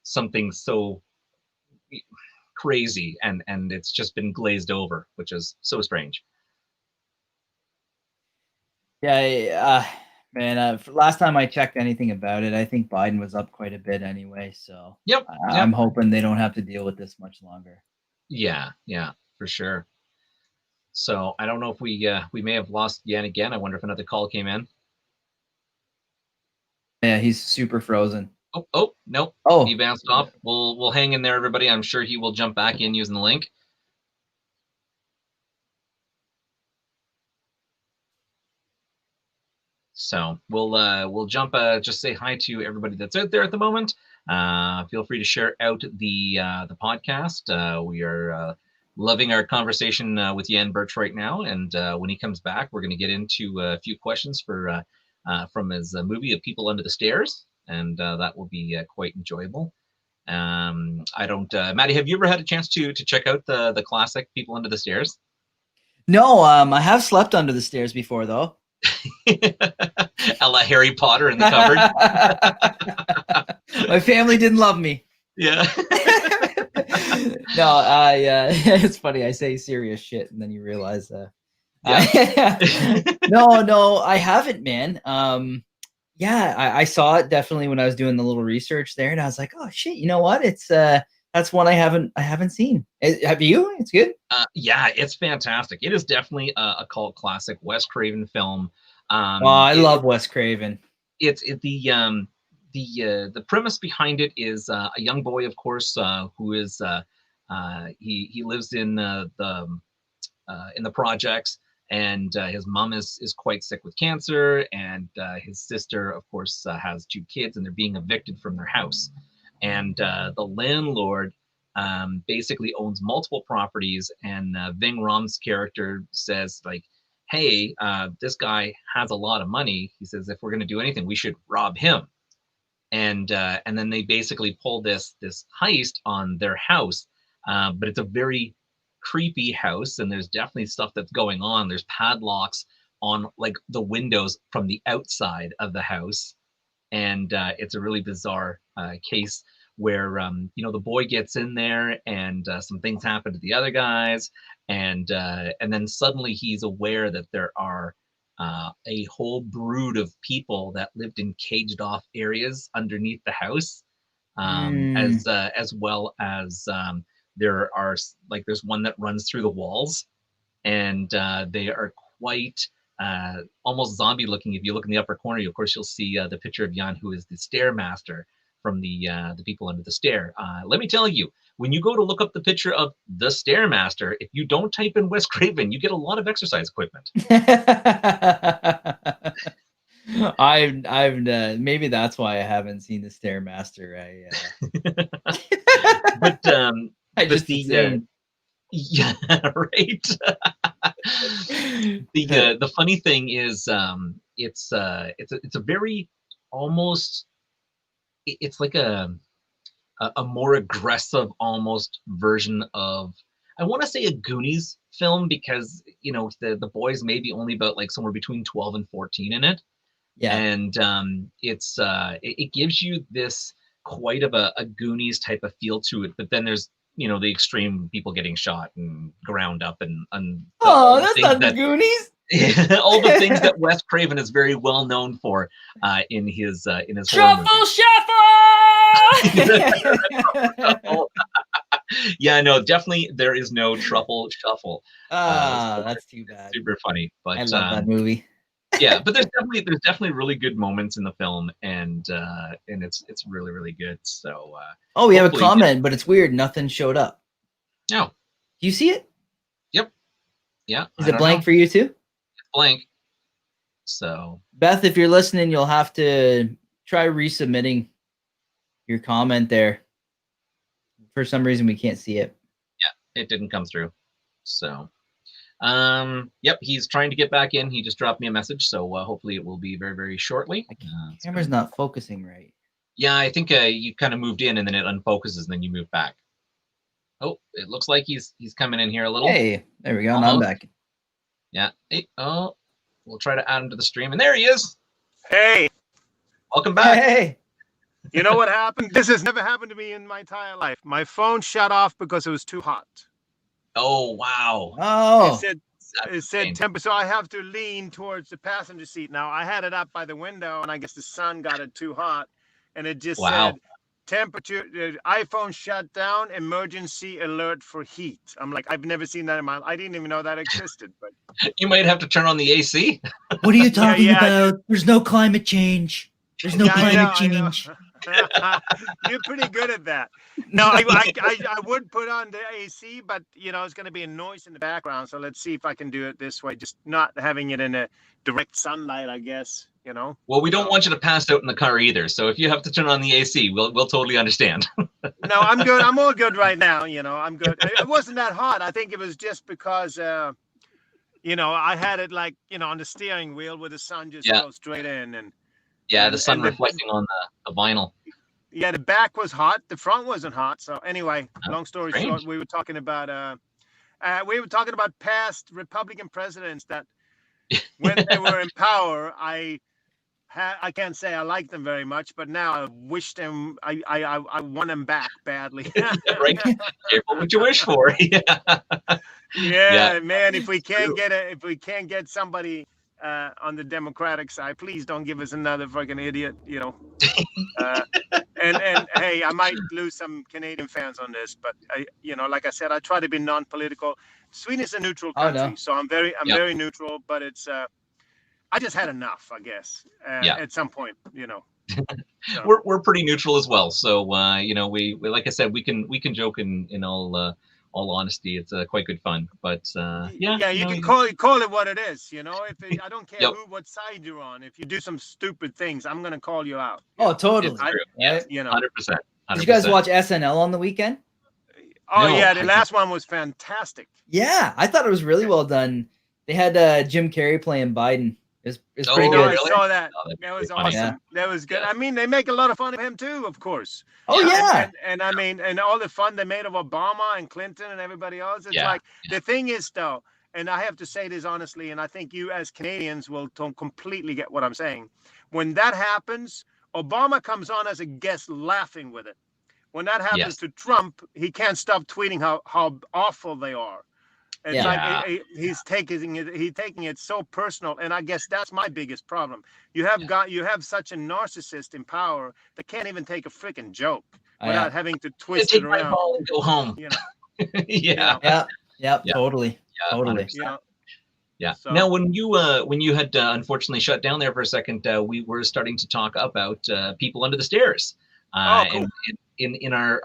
[SPEAKER 1] something so crazy and it's just been glazed over, which is so strange.
[SPEAKER 3] Yeah, man. Last time I checked anything about it, I think Biden was up quite a bit anyway. So I'm hoping they don't have to deal with this much longer. Yeah,
[SPEAKER 1] for sure. So I don't know if we may have lost Yan again. I wonder if another call came in.
[SPEAKER 3] Yeah, he's super frozen.
[SPEAKER 1] Oh no.
[SPEAKER 3] Oh,
[SPEAKER 1] he bounced off. We'll hang in there, everybody. I'm sure he will jump back in using the link. So we'll jump. Just say hi to everybody that's out there at the moment. Feel free to share out the podcast. We are loving our conversation with Yan Birch right now, and when he comes back, we're going to get into a few questions from his movie of People Under the Stairs, and that will be quite enjoyable. Maddie, have you ever had a chance to check out the classic People Under the Stairs?
[SPEAKER 3] No, I have slept under the stairs before, though.
[SPEAKER 1] A la Harry Potter in the cupboard.
[SPEAKER 3] My family didn't love me.
[SPEAKER 1] Yeah.
[SPEAKER 3] No, it's funny. I say serious shit, and then you realize, no, I haven't, man. Yeah, I saw it definitely when I was doing the little research there, and I was like, oh shit, you know what? It's that's one I haven't seen. Have you? It's good.
[SPEAKER 1] Yeah, it's fantastic. It is definitely a cult classic, Wes Craven film.
[SPEAKER 3] I love Wes Craven.
[SPEAKER 1] The premise behind it is a young boy, of course, who is he lives in the projects, and his mom is quite sick with cancer, and his sister, of course, has 2 kids, and they're being evicted from their house. And the landlord basically owns multiple properties, and Ving Rhames' character says, like, hey, this guy has a lot of money. He says, if we're going to do anything, we should rob him. And then they basically pull this heist on their house, but it's a very creepy house, and there's definitely stuff that's going on. There's padlocks on like the windows from the outside of the house, and it's a really bizarre case where the boy gets in there, and some things happen to the other guys, and then suddenly he's aware that there are a whole brood of people that lived in caged off areas underneath the house, as well as there are, like, there's one that runs through the walls, and they are quite almost zombie looking. If you look in the upper corner, of course, you'll see the picture of Jan, who is the stairmaster from the people under the stair. Let me tell you, when you go to look up the picture of the stairmaster, if you don't type in Wes Craven, you get a lot of exercise equipment.
[SPEAKER 3] I've maybe that's why I haven't seen the stairmaster.
[SPEAKER 1] But
[SPEAKER 3] I just
[SPEAKER 1] yeah, right. The funny thing is, it's a very almost, it's like a more aggressive almost version of, I want to say, a Goonies film, because the boys may be only about like somewhere between 12 and 14 in it.
[SPEAKER 3] Yeah.
[SPEAKER 1] And it gives you this quite of a Goonies type of feel to it, but then there's the extreme people getting shot and ground up, and
[SPEAKER 3] that's not the Goonies.
[SPEAKER 1] all the things that Wes Craven is very well known for in his
[SPEAKER 3] Truffle Shuffle.
[SPEAKER 1] Yeah, no, definitely there is no Truffle Shuffle.
[SPEAKER 3] So that's too bad.
[SPEAKER 1] Super funny, but
[SPEAKER 3] I love that movie.
[SPEAKER 1] Yeah, but there's definitely really good moments in the film, and it's really, really good. So
[SPEAKER 3] we have a comment, but it's weird. Nothing showed up.
[SPEAKER 1] No.
[SPEAKER 3] Do you see it?
[SPEAKER 1] Yep. Yeah.
[SPEAKER 3] Is it blank for you too?
[SPEAKER 1] It's blank. So
[SPEAKER 3] Beth, if you're listening, you'll have to try resubmitting your comment there. For some reason, we can't see it.
[SPEAKER 1] Yeah, it didn't come through. So. Yep, he's trying to get back in. He just dropped me a message, so hopefully it will be very, very shortly.
[SPEAKER 3] Camera's not focusing right.
[SPEAKER 1] Yeah, I think you kind of moved in, and then it unfocuses, and then you move back. Oh, it looks like he's coming in here a little.
[SPEAKER 3] Hey, there we go. I'm back.
[SPEAKER 1] Yeah. Hey, we'll try to add him to the stream, and there he is.
[SPEAKER 4] Hey,
[SPEAKER 1] welcome back.
[SPEAKER 3] Hey.
[SPEAKER 4] You know what happened? This has never happened to me in my entire life. My phone shut off because it was too hot.
[SPEAKER 1] Oh, wow.
[SPEAKER 3] Oh.
[SPEAKER 4] It said temperature, so I have to lean towards the passenger seat. Now, I had it up by the window, and I guess the sun got it too hot, and it just said temperature, iPhone shut down, emergency alert for heat. I'm like, I've never seen that in my life. I didn't even know that existed. But
[SPEAKER 1] you might have to turn on the AC.
[SPEAKER 3] What are you talking about? There's no climate change. There's no climate change.
[SPEAKER 4] You're pretty good at that. No, I would put on the AC, but it's going to be a noise in the background. So let's see if I can do it this way, just not having it in a direct sunlight, I guess.
[SPEAKER 1] Well, we don't want you to pass out in the car either. So if you have to turn on the AC, we'll totally understand.
[SPEAKER 4] No, I'm good. I'm all good right now. I'm good. It wasn't that hot. I think it was just because I had it like on the steering wheel where the sun just goes straight in, and
[SPEAKER 1] the sun reflecting on the vinyl.
[SPEAKER 4] Yeah, the back was hot. The front wasn't hot. So anyway, long story short, we were talking about past Republican presidents that when they were in power,
[SPEAKER 2] I can't say I like them very much, but now I wish them. I want them back badly.
[SPEAKER 1] Right? Careful what you wish for. Yeah.
[SPEAKER 2] Yeah, man. If we
[SPEAKER 1] true.
[SPEAKER 2] can't get somebody on the Democratic side, please don't give us another fucking idiot. And hey, I might lose some Canadian fans on this, but like I said, I try to be non-political. Sweden is a neutral
[SPEAKER 3] Oh,
[SPEAKER 2] country,
[SPEAKER 3] no.
[SPEAKER 2] so I'm very
[SPEAKER 1] Yep.
[SPEAKER 2] very neutral. But it's I just had enough, I guess.
[SPEAKER 1] Yeah.
[SPEAKER 2] At some point, So,
[SPEAKER 1] We're pretty neutral as well. So we like I said, we can joke in all honesty. It's quite good fun. But
[SPEAKER 2] yeah, you can call it what it is. I don't care
[SPEAKER 1] Yep.
[SPEAKER 2] what side you're on. If you do some stupid things, I'm gonna call you out.
[SPEAKER 3] Oh, totally.
[SPEAKER 1] It's true.
[SPEAKER 3] Right?
[SPEAKER 1] 100%.
[SPEAKER 3] Did you guys watch SNL on the weekend?
[SPEAKER 2] Oh
[SPEAKER 1] No,
[SPEAKER 2] yeah,
[SPEAKER 1] I
[SPEAKER 2] the
[SPEAKER 1] didn't.
[SPEAKER 2] last one was fantastic.
[SPEAKER 3] Yeah, I thought it was really well done. They had Jim Carrey playing Biden. It's
[SPEAKER 1] Oh,
[SPEAKER 3] pretty
[SPEAKER 2] No,
[SPEAKER 3] good.
[SPEAKER 2] I
[SPEAKER 1] really?
[SPEAKER 2] saw that.
[SPEAKER 1] Oh, that'd be
[SPEAKER 2] That was
[SPEAKER 1] funny.
[SPEAKER 2] awesome.
[SPEAKER 3] Yeah.
[SPEAKER 2] That was good.
[SPEAKER 1] Yeah.
[SPEAKER 2] I mean, they make a lot of fun of him too, of course.
[SPEAKER 3] Oh yeah.
[SPEAKER 2] And I mean, and all the fun they made of Obama and Clinton and everybody else. It's
[SPEAKER 1] Yeah,
[SPEAKER 2] like the thing is though, and I have to say this honestly, and I think you as Canadians will completely get what I'm saying. When that happens, Obama comes on as a guest laughing with it. When that happens
[SPEAKER 1] Yes.
[SPEAKER 2] to Trump, he can't stop tweeting how awful they are. It's
[SPEAKER 3] Yeah.
[SPEAKER 2] like he's taking it so personal, and I guess that's my biggest problem. You have such a narcissist in power that can't even take a freaking joke without having to twist
[SPEAKER 1] Take
[SPEAKER 2] it
[SPEAKER 1] my
[SPEAKER 2] around.
[SPEAKER 1] ball and go home. Yeah.
[SPEAKER 3] Yeah.
[SPEAKER 1] Yeah.
[SPEAKER 3] Totally.
[SPEAKER 1] Yeah,
[SPEAKER 3] Totally.
[SPEAKER 1] 100%. Yeah.
[SPEAKER 2] So-
[SPEAKER 1] Now, when you had unfortunately shut down there for a second, we were starting to talk about people under the stairs.
[SPEAKER 2] Cool.
[SPEAKER 1] And in our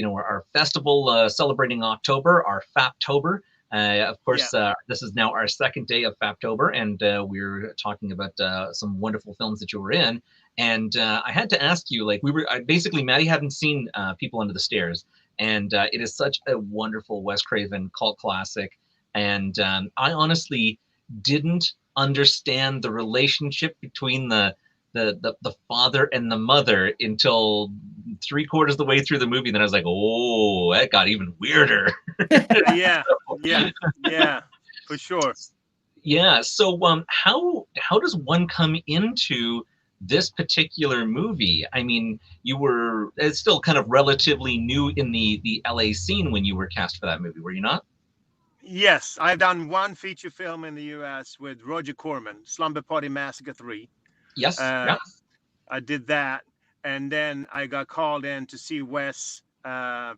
[SPEAKER 1] our festival celebrating October, our FAPtober. Of course, this is now our second day of FAPtober, and we're talking about some wonderful films that you were in. And I had to ask you, like, basically Maddie hadn't seen People Under the Stairs, and it is such a wonderful Wes Craven cult classic. And I honestly didn't understand the relationship between the father and the mother until 3/4 of the way through the movie. Then I was like, oh, that got even weirder.
[SPEAKER 2] yeah, for sure.
[SPEAKER 1] Yeah. So how does one come into this particular movie? I mean, it's still kind of relatively new in the LA scene when you were cast for that movie, were you not?
[SPEAKER 2] Yes, I've done one feature film in the U.S. with Roger Corman, Slumber Party Massacre 3.
[SPEAKER 1] Yes. Yeah.
[SPEAKER 2] I did that, and then I got called in to see Wes,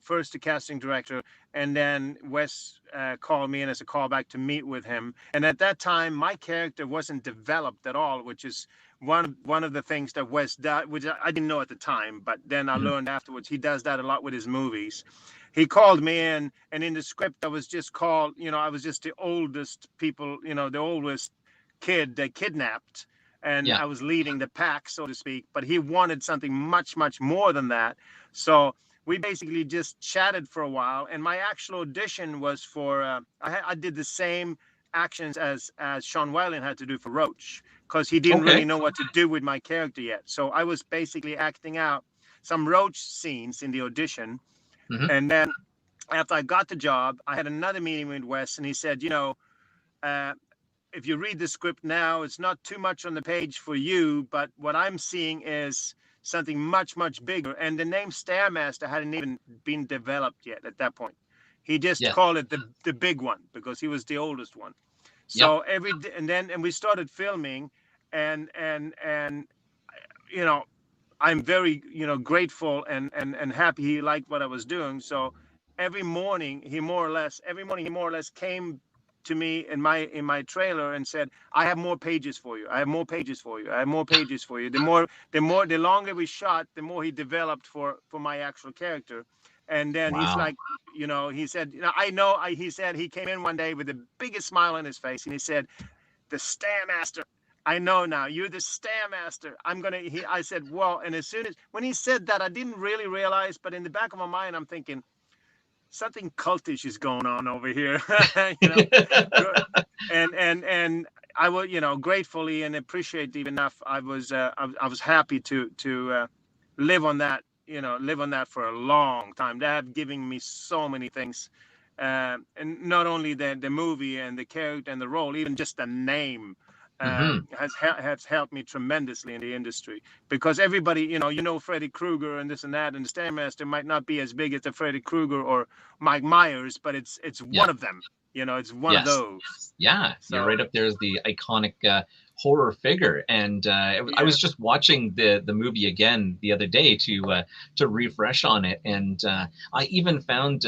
[SPEAKER 2] first the casting director, and then Wes called me in as a callback to meet with him. And at that time, my character wasn't developed at all, which is one of the things that Wes does, which I didn't know at the time, but then I learned afterwards. He does that a lot with his movies. He called me in, and in the script, I was just called, I was just the oldest people, the oldest kid they kidnapped. And I was leading the pack, so to speak, but he wanted something much, much more than that. So we basically just chatted for a while, and my actual audition was for, I did the same actions as Sean Whalen had to do for Roach, because he didn't really know what to do with my character yet. So I was basically acting out some Roach scenes in the audition.
[SPEAKER 1] Mm-hmm.
[SPEAKER 2] And then after I got the job, I had another meeting with Wes, and he said, if you read the script now, it's not too much on the page for you, but what I'm seeing is something much, much bigger. And the name Stairmaster hadn't even been developed yet at that point. He just called it the big one because he was the oldest one. So and we started filming, and I'm very grateful and happy he liked what I was doing. So every morning he more or less came to me in my trailer and said, I have more pages for you. I have more pages for you. I have more pages for you. The longer we shot, the more he developed for my actual character. And then he's like, he said, he said he came in one day with the biggest smile on his face, and he said, the Stairmaster. I know now, you're the Stairmaster. I said, well, and when he said that, I didn't really realize, but in the back of my mind, I'm thinking, something cultish is going on over here. And I would, gratefully and appreciative enough, I was happy to live on that, for a long time. They have given me so many things, and not only the movie and the character and the role, even just the name. has helped me tremendously in the industry, because everybody, Freddy Krueger and this and that, and the Stairmaster might not be as big as the Freddy Krueger or Mike Myers, but it's one of them. It's one of those.
[SPEAKER 1] Yeah, so, you're right up there as the iconic horror figure. And I was just watching the movie again the other day to refresh on it, and I even found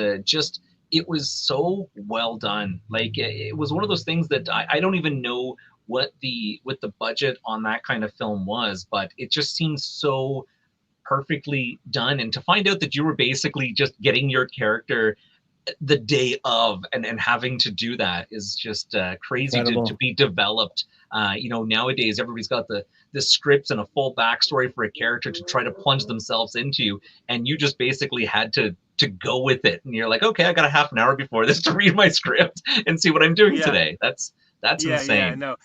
[SPEAKER 1] it was so well done. Like, it was one of those things that I don't even know what the budget on that kind of film was, but it just seems so perfectly done. And to find out that you were basically just getting your character the day of and having to do that is just crazy to be developed. Nowadays everybody's got the scripts and a full backstory for a character to try to plunge themselves into, and you just basically had to go with it. And you're like, okay, I got a half an hour before this to read my script and see what I'm doing today. That's insane.
[SPEAKER 2] Yeah, no.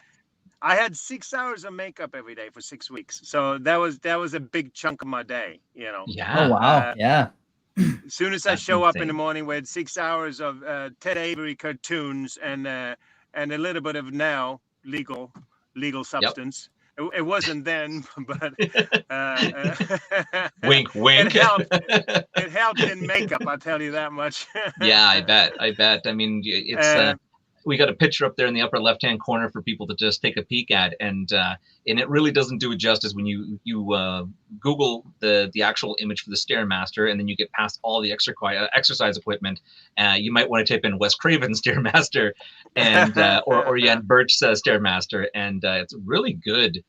[SPEAKER 2] I had 6 hours of makeup every day for 6 weeks. So that was a big chunk of my day,
[SPEAKER 3] Yeah. Oh, wow. Yeah.
[SPEAKER 2] As soon as I show up in the morning, we had 6 hours of Ted Avery cartoons and a little bit of now legal substance. Yep. It wasn't then, but
[SPEAKER 1] wink, wink.
[SPEAKER 2] It helped in makeup, I'll tell you that much.
[SPEAKER 1] Yeah, I bet. I mean, it's we got a picture up there in the upper left-hand corner for people to just take a peek at, and it really doesn't do it justice when you Google the actual image for the Stairmaster, and then you get past all the exercise equipment. You might want to type in Wes Craven Stairmaster, and or Yan Birch Stairmaster, and it's really good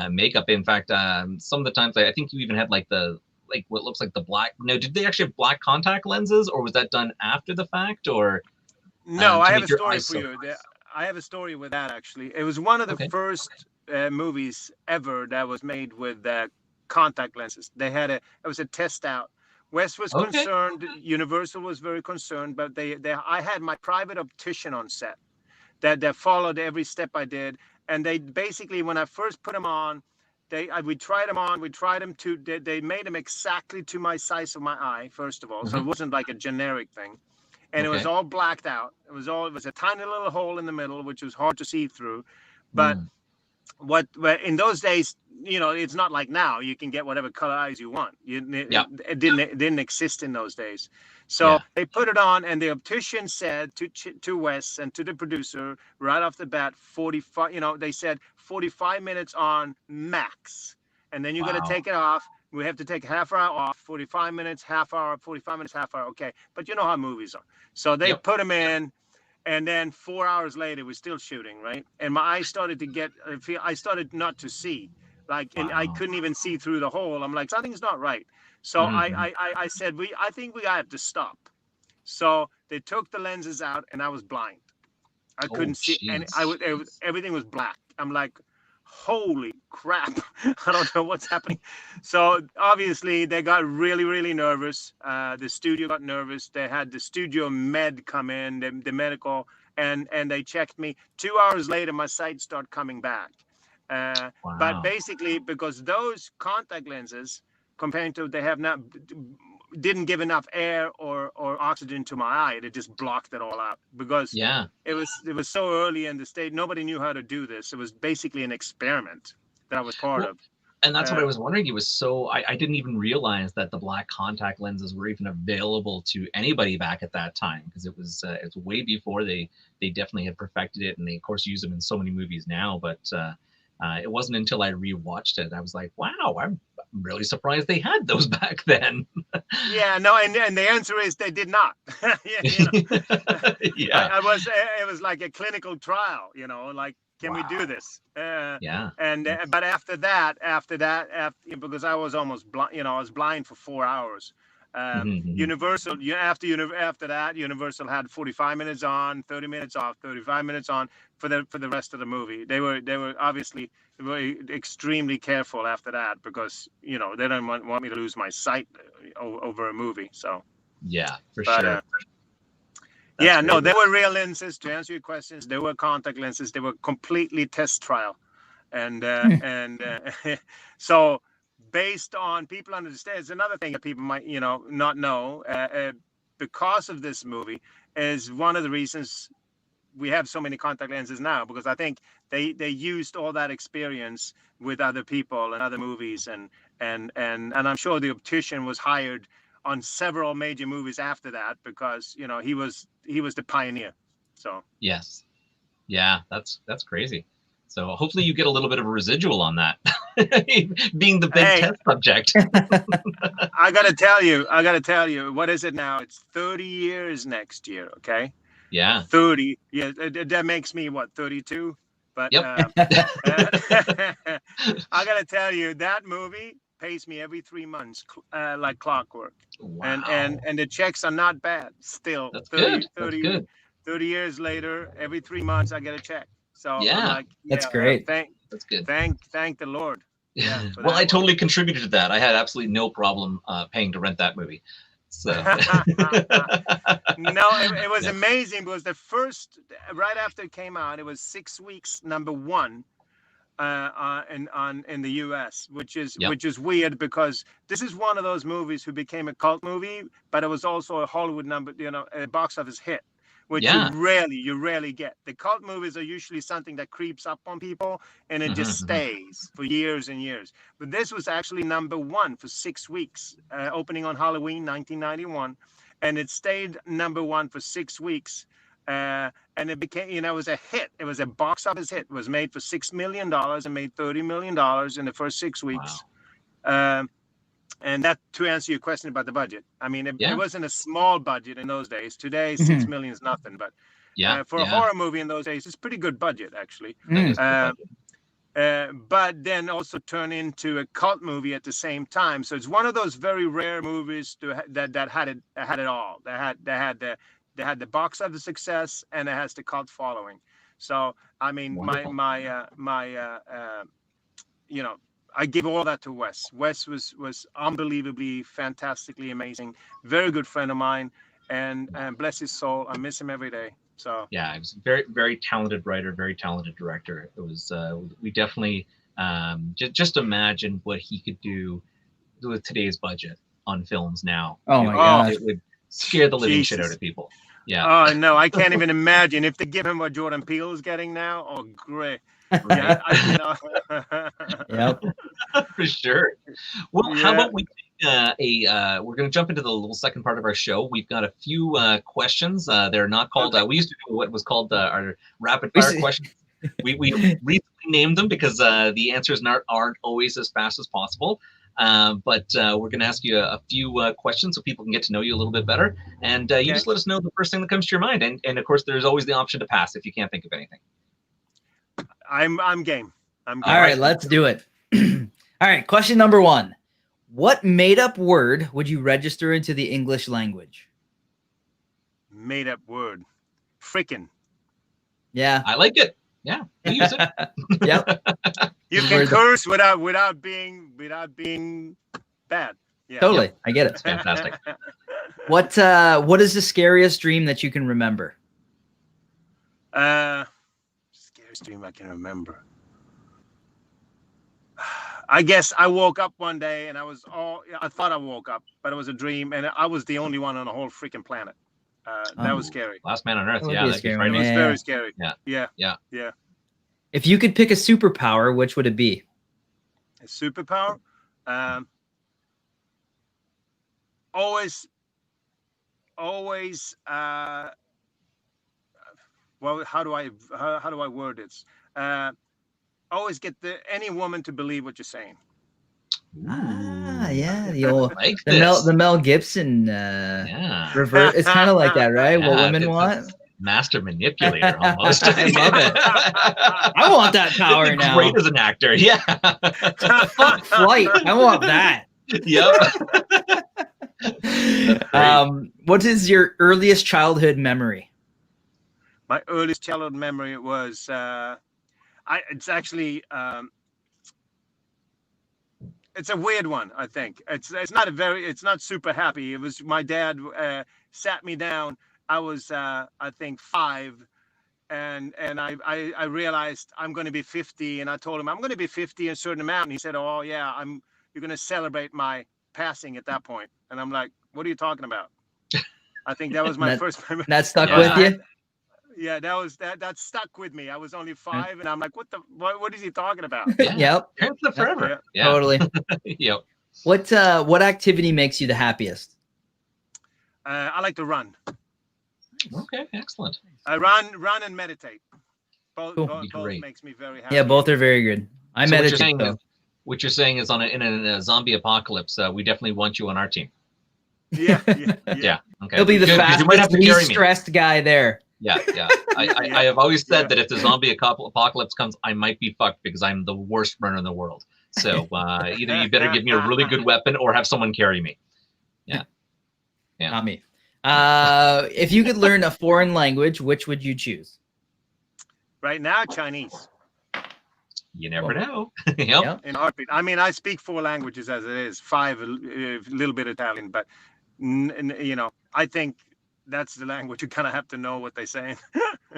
[SPEAKER 1] makeup. In fact, some of the times I think you even had like what looks like the black. No, did they actually have black contact lenses, or was that done after the fact, or?
[SPEAKER 2] No, I have a story for you. I have a story with that, actually. It was one of the first movies ever that was made with contact lenses. It was a test out. Wes was concerned. Universal was very concerned, but I had my private optician on set that followed every step I did. And they basically, when I first put them on, we tried them on. They made them exactly to my size of my eye, first of all. So it wasn't like a generic thing. And it was all blacked out. It was a tiny little hole in the middle, which was hard to see through. But what in those days, it's not like now. You can get whatever color eyes you want. It didn't exist in those days. So they put it on, and the optician said to Wes and to the producer right off the bat, 45. They said 45 minutes on max, and then you're gonna take it off. We have to take half hour off, 45 minutes, half hour, 45 minutes, half hour. Okay. But you know how movies are. So they put them in, and then 4 hours later, we're still shooting, right? And my eyes started I started not to see. And I couldn't even see through the hole. I'm like, something's not right. So I said, I think we have to stop. So they took the lenses out, and I was blind. I couldn't see, and everything was black. I'm like, holy crap. I don't know what's happening. So obviously they got really, really nervous. The studio got nervous. They had the studio med come in, the medical, and they checked me. 2 hours later, my sight started coming back. But basically, because those contact lenses, compared to they have not, didn't give enough air or oxygen to my eye. It just blocked it all out, because it was so early in the stage. Nobody knew how to do this. It was basically an experiment that I was part of.
[SPEAKER 1] And that's what I was wondering. It was so I didn't even realize that the black contact lenses were even available to anybody back at that time, because it was way before they definitely had perfected it, and they of course use them in so many movies now. But it wasn't until I rewatched it I was like, wow, I'm really surprised they had those back then.
[SPEAKER 2] And the answer is they did not. It was like a clinical trial, like, can we do this? But after that, because I was almost blind, I was blind for 4 hours. Universal, after that, Universal had 45 minutes on, 30 minutes off, 35 minutes on for the rest of the movie. They were obviously very extremely careful after that, because they didn't want me to lose my sight over a movie. So sure. They were real lenses. To answer your questions, they were contact lenses. They were completely test trial, and so. Based on people understand, it's another thing that people might, not know, because of this movie, is one of the reasons we have so many contact lenses now, because I think they used all that experience with other people and other movies, and I'm sure the optician was hired on several major movies after that, because he was the pioneer. So
[SPEAKER 1] Yes. Yeah, that's crazy. So hopefully you get a little bit of a residual on that, being the big test subject.
[SPEAKER 2] I gotta tell you, what is it now? It's 30 years next year. Okay.
[SPEAKER 1] Yeah.
[SPEAKER 2] 30. Yeah, that makes me what, 32? But
[SPEAKER 1] Yep.
[SPEAKER 2] I gotta tell you, that movie pays me every 3 months, like clockwork.
[SPEAKER 1] Wow.
[SPEAKER 2] And the checks are not bad still.
[SPEAKER 1] That's good. That's good.
[SPEAKER 2] 30 years later, every 3 months I get a check. So
[SPEAKER 1] Yeah.
[SPEAKER 2] I'm like,
[SPEAKER 3] That's great.
[SPEAKER 1] That's good.
[SPEAKER 2] Thank the Lord. Yeah.
[SPEAKER 1] Well, I totally contributed to that. I had absolutely no problem paying to rent that movie. So
[SPEAKER 2] no, it was amazing, because the first, right after it came out, it was 6 weeks #1 in the US, which is weird, because this is one of those movies who became a cult movie, but it was also a Hollywood a box office hit, which you rarely get. The cult movies are usually something that creeps up on people, and it just stays for years and years. But this was actually #1 for 6 weeks, opening on Halloween 1991, and it stayed #1 for 6 weeks. And it became, it was a hit. It was a box office hit. It was made for $6 million and made $30 million in the first 6 weeks. Wow. And that, to answer your question about the budget, I mean, it wasn't a small budget in those days. Today, 6 million is nothing, but for a horror movie in those days, it's pretty good budget, actually. But then also turn into a cult movie at the same time. So it's one of those very rare movies that had it all. They had the box office success, and it has the cult following. So I mean, I give all that to Wes. Wes was unbelievably, fantastically amazing. Very good friend of mine, and bless his soul. I miss him every day. So
[SPEAKER 1] yeah, he was a very, very talented writer, very talented director. It was we definitely just imagine what he could do with today's budget on films now.
[SPEAKER 3] Oh my God,
[SPEAKER 1] it would scare the living shit out of people. Yeah.
[SPEAKER 2] Oh no, I can't even imagine if they give him what Jordan Peele is getting now. Oh great.
[SPEAKER 1] Right.
[SPEAKER 2] Yeah,
[SPEAKER 3] Yep.
[SPEAKER 1] For sure. Well, how about we take we're going to jump into the little second part of our show. We've got a few questions. They're not called, we used to do what was called our rapid fire questions. We recently named them because the answers aren't always as fast as possible. But we're going to ask you a few questions so people can get to know you a little bit better. And you just let us know the first thing that comes to your mind. And of course, there's always the option to pass if you can't think of anything.
[SPEAKER 2] I'm game.
[SPEAKER 3] All right, let's do it. All right, question number 1. What made-up word would you register into the English language?
[SPEAKER 2] Made-up word. Frickin'.
[SPEAKER 3] Yeah.
[SPEAKER 1] I like it. Yeah, we use it.
[SPEAKER 3] Yep.
[SPEAKER 2] You can curse without being bad. Yeah.
[SPEAKER 3] Totally. I get it.
[SPEAKER 1] It's fantastic.
[SPEAKER 3] What is the scariest dream that you can remember?
[SPEAKER 2] Scariest dream I can remember. I guess I woke up one day and I thought I woke up, but it was a dream, and I was the only one on the whole freaking planet. That was scary.
[SPEAKER 1] Last man on earth.
[SPEAKER 3] That
[SPEAKER 1] Yeah,
[SPEAKER 3] would be
[SPEAKER 2] It was very scary.
[SPEAKER 1] Yeah.
[SPEAKER 3] If you could pick a superpower, which would it be?
[SPEAKER 2] A superpower? Always. Well, how do I word it? Always get any woman to believe what you're saying.
[SPEAKER 3] Yeah, the old
[SPEAKER 1] like
[SPEAKER 3] the Mel Gibson revert. It's kind of like that, right? What women want.
[SPEAKER 1] Master manipulator, almost.
[SPEAKER 3] I love it. I want that power now.
[SPEAKER 1] Great as an actor. Yeah.
[SPEAKER 3] Fuck flight. I want that.
[SPEAKER 1] Yep.
[SPEAKER 3] What is your earliest childhood memory?
[SPEAKER 2] My earliest childhood memory was it's actually it's a weird one. I think it's not super happy. It was my dad sat me down. I was I think 5, and I realized I'm going to be 50, and I told him I'm going to be 50 in a certain amount, and he said, "Oh yeah, you're going to celebrate my passing at that point." And I'm like, "What are you talking about?" I think that was my first memory.
[SPEAKER 3] That stuck with you?
[SPEAKER 2] Yeah, that stuck with me. I was only 5, and I'm like, what is he talking about?
[SPEAKER 1] Yeah.
[SPEAKER 3] Yep.
[SPEAKER 1] Parents live forever. Yeah.
[SPEAKER 3] Totally.
[SPEAKER 1] Yep.
[SPEAKER 3] What activity makes you the happiest?
[SPEAKER 2] I like to run.
[SPEAKER 1] Okay, excellent.
[SPEAKER 2] I run and meditate. Both
[SPEAKER 3] Cool.
[SPEAKER 2] both
[SPEAKER 1] Great.
[SPEAKER 2] makes me very happy.
[SPEAKER 3] Yeah, both are very good. I
[SPEAKER 1] So
[SPEAKER 3] meditate.
[SPEAKER 1] what you're saying is in a zombie apocalypse, we definitely want you on our team.
[SPEAKER 2] Yeah.
[SPEAKER 1] Yeah. Okay.
[SPEAKER 3] He'll be the
[SPEAKER 1] Good, 'cause you might have
[SPEAKER 3] fastest,
[SPEAKER 1] to carry
[SPEAKER 3] least
[SPEAKER 1] me.
[SPEAKER 3] stressed guy there.
[SPEAKER 1] Yeah. I have always said that if the zombie apocalypse comes, I might be fucked because I'm the worst runner in the world. So either you better give me a really good weapon or have someone carry me. Yeah.
[SPEAKER 3] Not me. If you could learn a foreign language, which would you choose?
[SPEAKER 2] Right now, Chinese.
[SPEAKER 1] You never know. Yep.
[SPEAKER 2] In a heartbeat. I mean, I speak 4 languages as it is, 5 a little bit Italian, but I think that's the language. You kind of have to know what they're saying.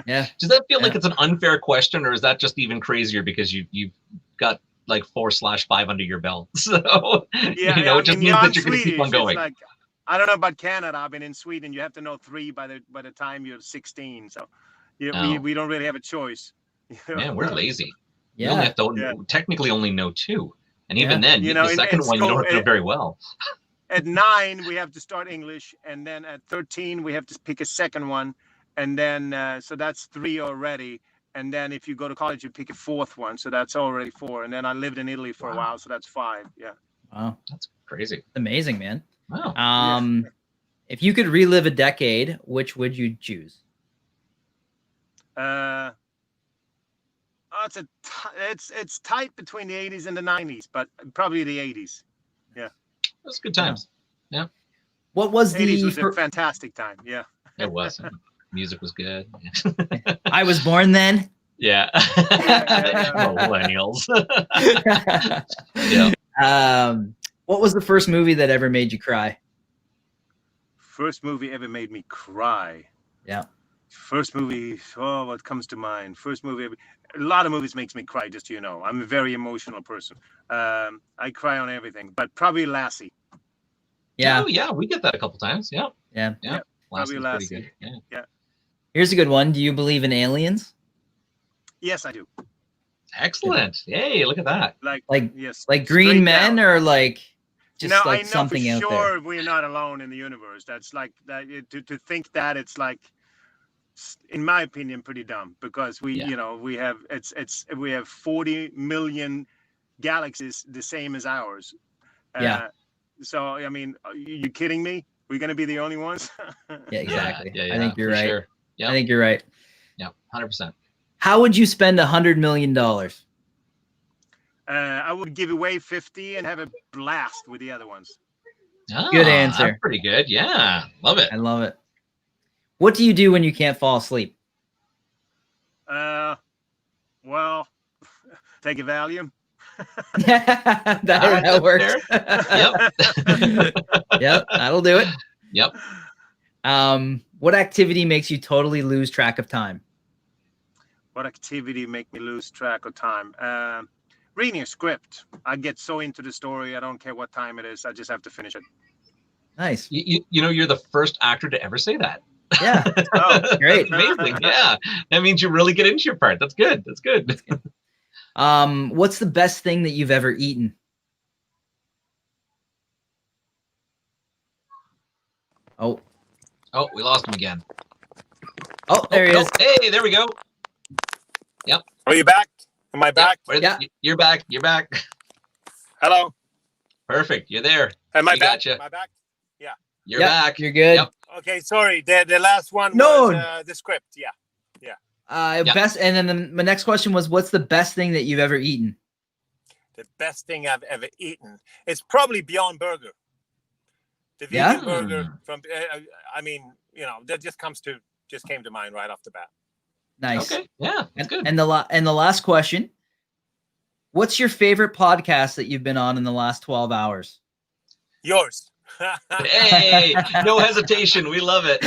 [SPEAKER 3] Yeah.
[SPEAKER 1] Does that feel like it's an unfair question, or is that just even crazier because you've got like 4/5 under your belt? So it just means that you're going to keep on going.
[SPEAKER 2] Like, I don't know about Canada. I've been in Sweden. You have to know 3 by the time you're 16. So we don't really have a choice.
[SPEAKER 1] Man, we're lazy.
[SPEAKER 3] Yeah.
[SPEAKER 1] We only have to technically only know 2, and even then, the second one you don't have to know very well.
[SPEAKER 2] At 9, we have to start English, and then at 13, we have to pick a second one, and then so that's 3 already. And then if you go to college, you pick a 4th one, so that's already 4. And then I lived in Italy for a while, so that's 5. Yeah.
[SPEAKER 3] Wow,
[SPEAKER 1] that's crazy.
[SPEAKER 3] Amazing, man.
[SPEAKER 1] Wow.
[SPEAKER 3] If you could relive a decade, which would you choose?
[SPEAKER 2] It's tight between the 80s and the 90s, but probably the 80s. Yeah.
[SPEAKER 1] Those good times. Yeah.
[SPEAKER 3] What was the
[SPEAKER 2] 80s was a fantastic time. Yeah.
[SPEAKER 1] It was. Music was good.
[SPEAKER 3] I was born then.
[SPEAKER 1] Yeah. Millennials.
[SPEAKER 3] Yeah. What was the first movie that ever made you cry?
[SPEAKER 2] First movie ever made me cry.
[SPEAKER 3] Yeah.
[SPEAKER 2] First movie. Oh, what comes to mind? First movie. A lot of movies makes me cry. Just I'm a very emotional person. I cry on everything, but probably Lassie.
[SPEAKER 3] Yeah.
[SPEAKER 1] Oh, yeah. We get that a couple times. Yeah.
[SPEAKER 3] Yeah.
[SPEAKER 1] Yeah.
[SPEAKER 2] Probably Lassie.
[SPEAKER 1] Pretty good. Yeah.
[SPEAKER 3] Here's a good one. Do you believe in aliens?
[SPEAKER 2] Yes, I do.
[SPEAKER 1] Excellent. Yay! Look at that.
[SPEAKER 2] Yes.
[SPEAKER 3] Like green men, or like just like
[SPEAKER 2] I know
[SPEAKER 3] something
[SPEAKER 2] for
[SPEAKER 3] out
[SPEAKER 2] sure
[SPEAKER 3] there.
[SPEAKER 2] we're not alone in the universe. That's like that. To think that it's like, in my opinion, pretty dumb, because we have 40 million galaxies the same as ours. So I mean, are you kidding me? We're gonna be the only ones?
[SPEAKER 3] Yeah, exactly.
[SPEAKER 1] Yeah,
[SPEAKER 3] I think you're right.
[SPEAKER 1] Sure. Yeah.
[SPEAKER 3] I think you're right.
[SPEAKER 1] Yeah, 100%.
[SPEAKER 3] How would you spend $100 million?
[SPEAKER 2] I would give away 50 and have a blast with the other ones.
[SPEAKER 3] Good answer.
[SPEAKER 1] That's pretty good. Yeah, love it.
[SPEAKER 3] I love it. What do you do when you can't fall asleep?
[SPEAKER 2] Well, take a Valium.
[SPEAKER 3] that works. Yep, that'll do it.
[SPEAKER 1] Yep.
[SPEAKER 3] What activity makes you totally lose track of time?
[SPEAKER 2] What activity make me lose track of time? Reading a script. I get so into the story. I don't care what time it is. I just have to finish it.
[SPEAKER 3] Nice.
[SPEAKER 1] You're the first actor to ever say that.
[SPEAKER 3] Yeah. Oh, great.
[SPEAKER 1] Amazing. Yeah. That means you really get into your part. That's good. That's good.
[SPEAKER 3] What's the best thing that you've ever eaten? Oh,
[SPEAKER 1] we lost him again.
[SPEAKER 3] Oh, there he is.
[SPEAKER 1] Hey, there we go. Yep.
[SPEAKER 4] Are you back? Am I back?
[SPEAKER 3] Yeah.
[SPEAKER 1] You're back. You're back.
[SPEAKER 4] Hello.
[SPEAKER 1] Perfect. You're there.
[SPEAKER 4] Am I
[SPEAKER 1] We
[SPEAKER 4] back?
[SPEAKER 1] gotcha.
[SPEAKER 4] Am I back? Yeah.
[SPEAKER 1] You're back.
[SPEAKER 3] You're good.
[SPEAKER 1] Yep.
[SPEAKER 4] Okay, sorry. The last one
[SPEAKER 3] No.
[SPEAKER 4] was the script. Yeah.
[SPEAKER 3] Best, and then my next question was, what's the best thing that you've ever eaten?
[SPEAKER 4] The best thing I've ever eaten. It's probably Beyond Burger. The vegan burger from. I mean, that just came to mind right off the bat.
[SPEAKER 3] Nice.
[SPEAKER 1] Okay. Yeah. That's good.
[SPEAKER 3] And the last question, what's your favorite podcast that you've been on in the last 12 hours?
[SPEAKER 4] Yours.
[SPEAKER 1] Hey, no hesitation. We love it.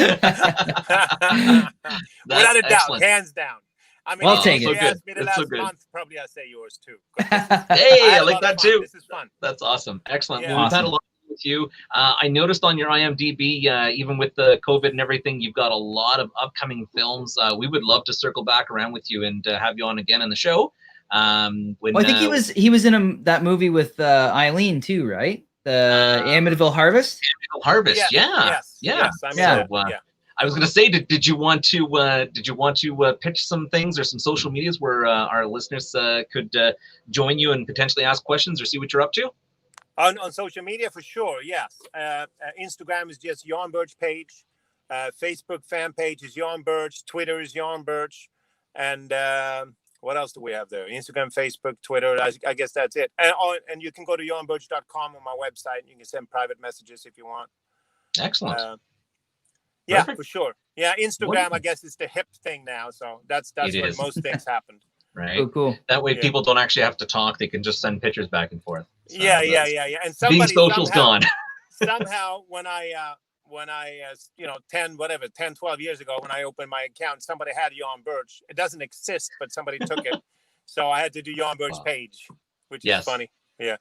[SPEAKER 4] Without a doubt, hands down. I mean,
[SPEAKER 3] I'll take
[SPEAKER 4] if
[SPEAKER 3] it.
[SPEAKER 4] you asked me the
[SPEAKER 1] It's so
[SPEAKER 4] last
[SPEAKER 1] good.
[SPEAKER 4] month, probably I'd say yours too.
[SPEAKER 1] Hey, I
[SPEAKER 4] had a
[SPEAKER 1] like
[SPEAKER 4] lot
[SPEAKER 1] that
[SPEAKER 4] of fun.
[SPEAKER 1] too.
[SPEAKER 4] This is fun.
[SPEAKER 1] That's awesome. Excellent.
[SPEAKER 4] Yeah.
[SPEAKER 1] Well, we've had a
[SPEAKER 3] Awesome.
[SPEAKER 1] lot with you. I noticed on your IMDb, even with the COVID and everything, you've got a lot of upcoming films. We would love to circle back around with you and have you on again in the show. When
[SPEAKER 3] I think he was in that movie with Eileen too, right? The Amityville Harvest.
[SPEAKER 1] Amityville Harvest, yeah. I was going to say, did you want to pitch some things or some social medias where our listeners could join you and potentially ask questions or see what you're up to?
[SPEAKER 4] On social media, for sure, yes. Instagram is just Yan Birch page. Facebook fan page is Yan Birch. Twitter is Yan Birch. And what else do we have there? Instagram, Facebook, Twitter. I guess that's it. And you can go to yanbirch.com on my website. You can send private messages if you want.
[SPEAKER 1] Excellent.
[SPEAKER 4] Yeah, for sure. Yeah, Instagram, I guess, is the hip thing now. So that's where most things happened.
[SPEAKER 1] Right. Cool. That way people don't actually have to talk. They can just send pictures back and forth. So
[SPEAKER 4] yeah. And
[SPEAKER 1] being social's gone.
[SPEAKER 4] Somehow when I 10, 12 years ago, when I opened my account, somebody had Yan Birch. It doesn't exist, but somebody took it. So I had to do Yan Birch page, which is funny. Yeah.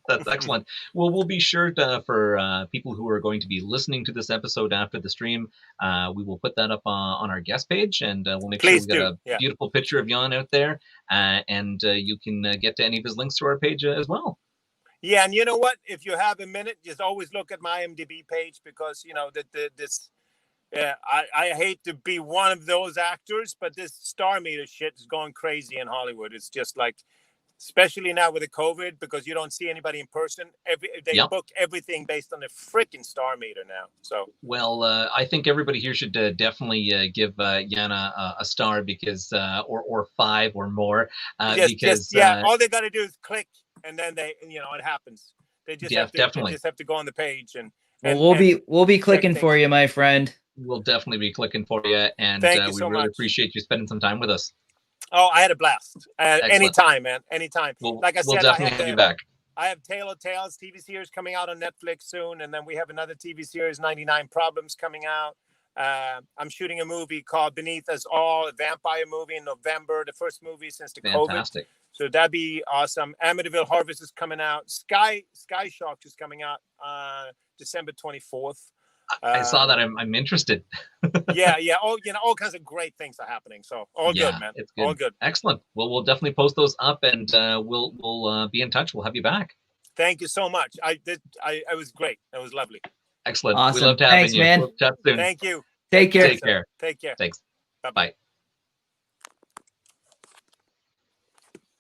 [SPEAKER 1] That's excellent. Well, we'll be sure to, for people who are going to be listening to this episode after the stream, we will put that up on our guest page, and we'll make sure we get a beautiful picture of Yan out there, and you can get to any of his links to our page as well.
[SPEAKER 4] Yeah, and you know what? If you have a minute, just always look at my IMDb page, because I hate to be one of those actors, but this star meter shit is going crazy in Hollywood. It's just like, especially now with the COVID, because you don't see anybody in person. They book everything based on the freaking star meter now. So,
[SPEAKER 1] well, I think everybody here should definitely give Yan a star, because or 5 or more. Because
[SPEAKER 4] all they got to do is click, and then it happens. They just have to go on the page, and
[SPEAKER 3] we'll be clicking for you, my friend.
[SPEAKER 1] We'll definitely be clicking for you, and we really appreciate you spending some time with us.
[SPEAKER 4] Oh, I had a blast. Anytime, man. Anytime. Like I said,
[SPEAKER 1] we'll definitely have you back.
[SPEAKER 4] I have Tale of Tales TV series coming out on Netflix soon, and then we have another TV series, 99 Problems, coming out. I'm shooting a movie called Beneath Us All, a vampire movie, in November, the first movie since the COVID. So that'd be awesome. Amityville Harvest is coming out. Sky Shock is coming out December 24th.
[SPEAKER 1] I saw that. I'm interested.
[SPEAKER 4] Yeah. All kinds of great things are happening. So all good, man.
[SPEAKER 1] It's good.
[SPEAKER 4] All good.
[SPEAKER 1] Excellent. Well, we'll definitely post those up, and we'll be in touch. We'll have you back.
[SPEAKER 4] Thank you so much. I was great. It was lovely.
[SPEAKER 1] Excellent.
[SPEAKER 3] Awesome.
[SPEAKER 1] We loved having
[SPEAKER 3] Thanks,
[SPEAKER 1] you.
[SPEAKER 3] man.
[SPEAKER 1] We'll chat soon.
[SPEAKER 4] Thank you.
[SPEAKER 3] Take care.
[SPEAKER 1] Take care.
[SPEAKER 4] Take care.
[SPEAKER 1] Thanks.
[SPEAKER 4] Bye-bye.
[SPEAKER 1] Bye.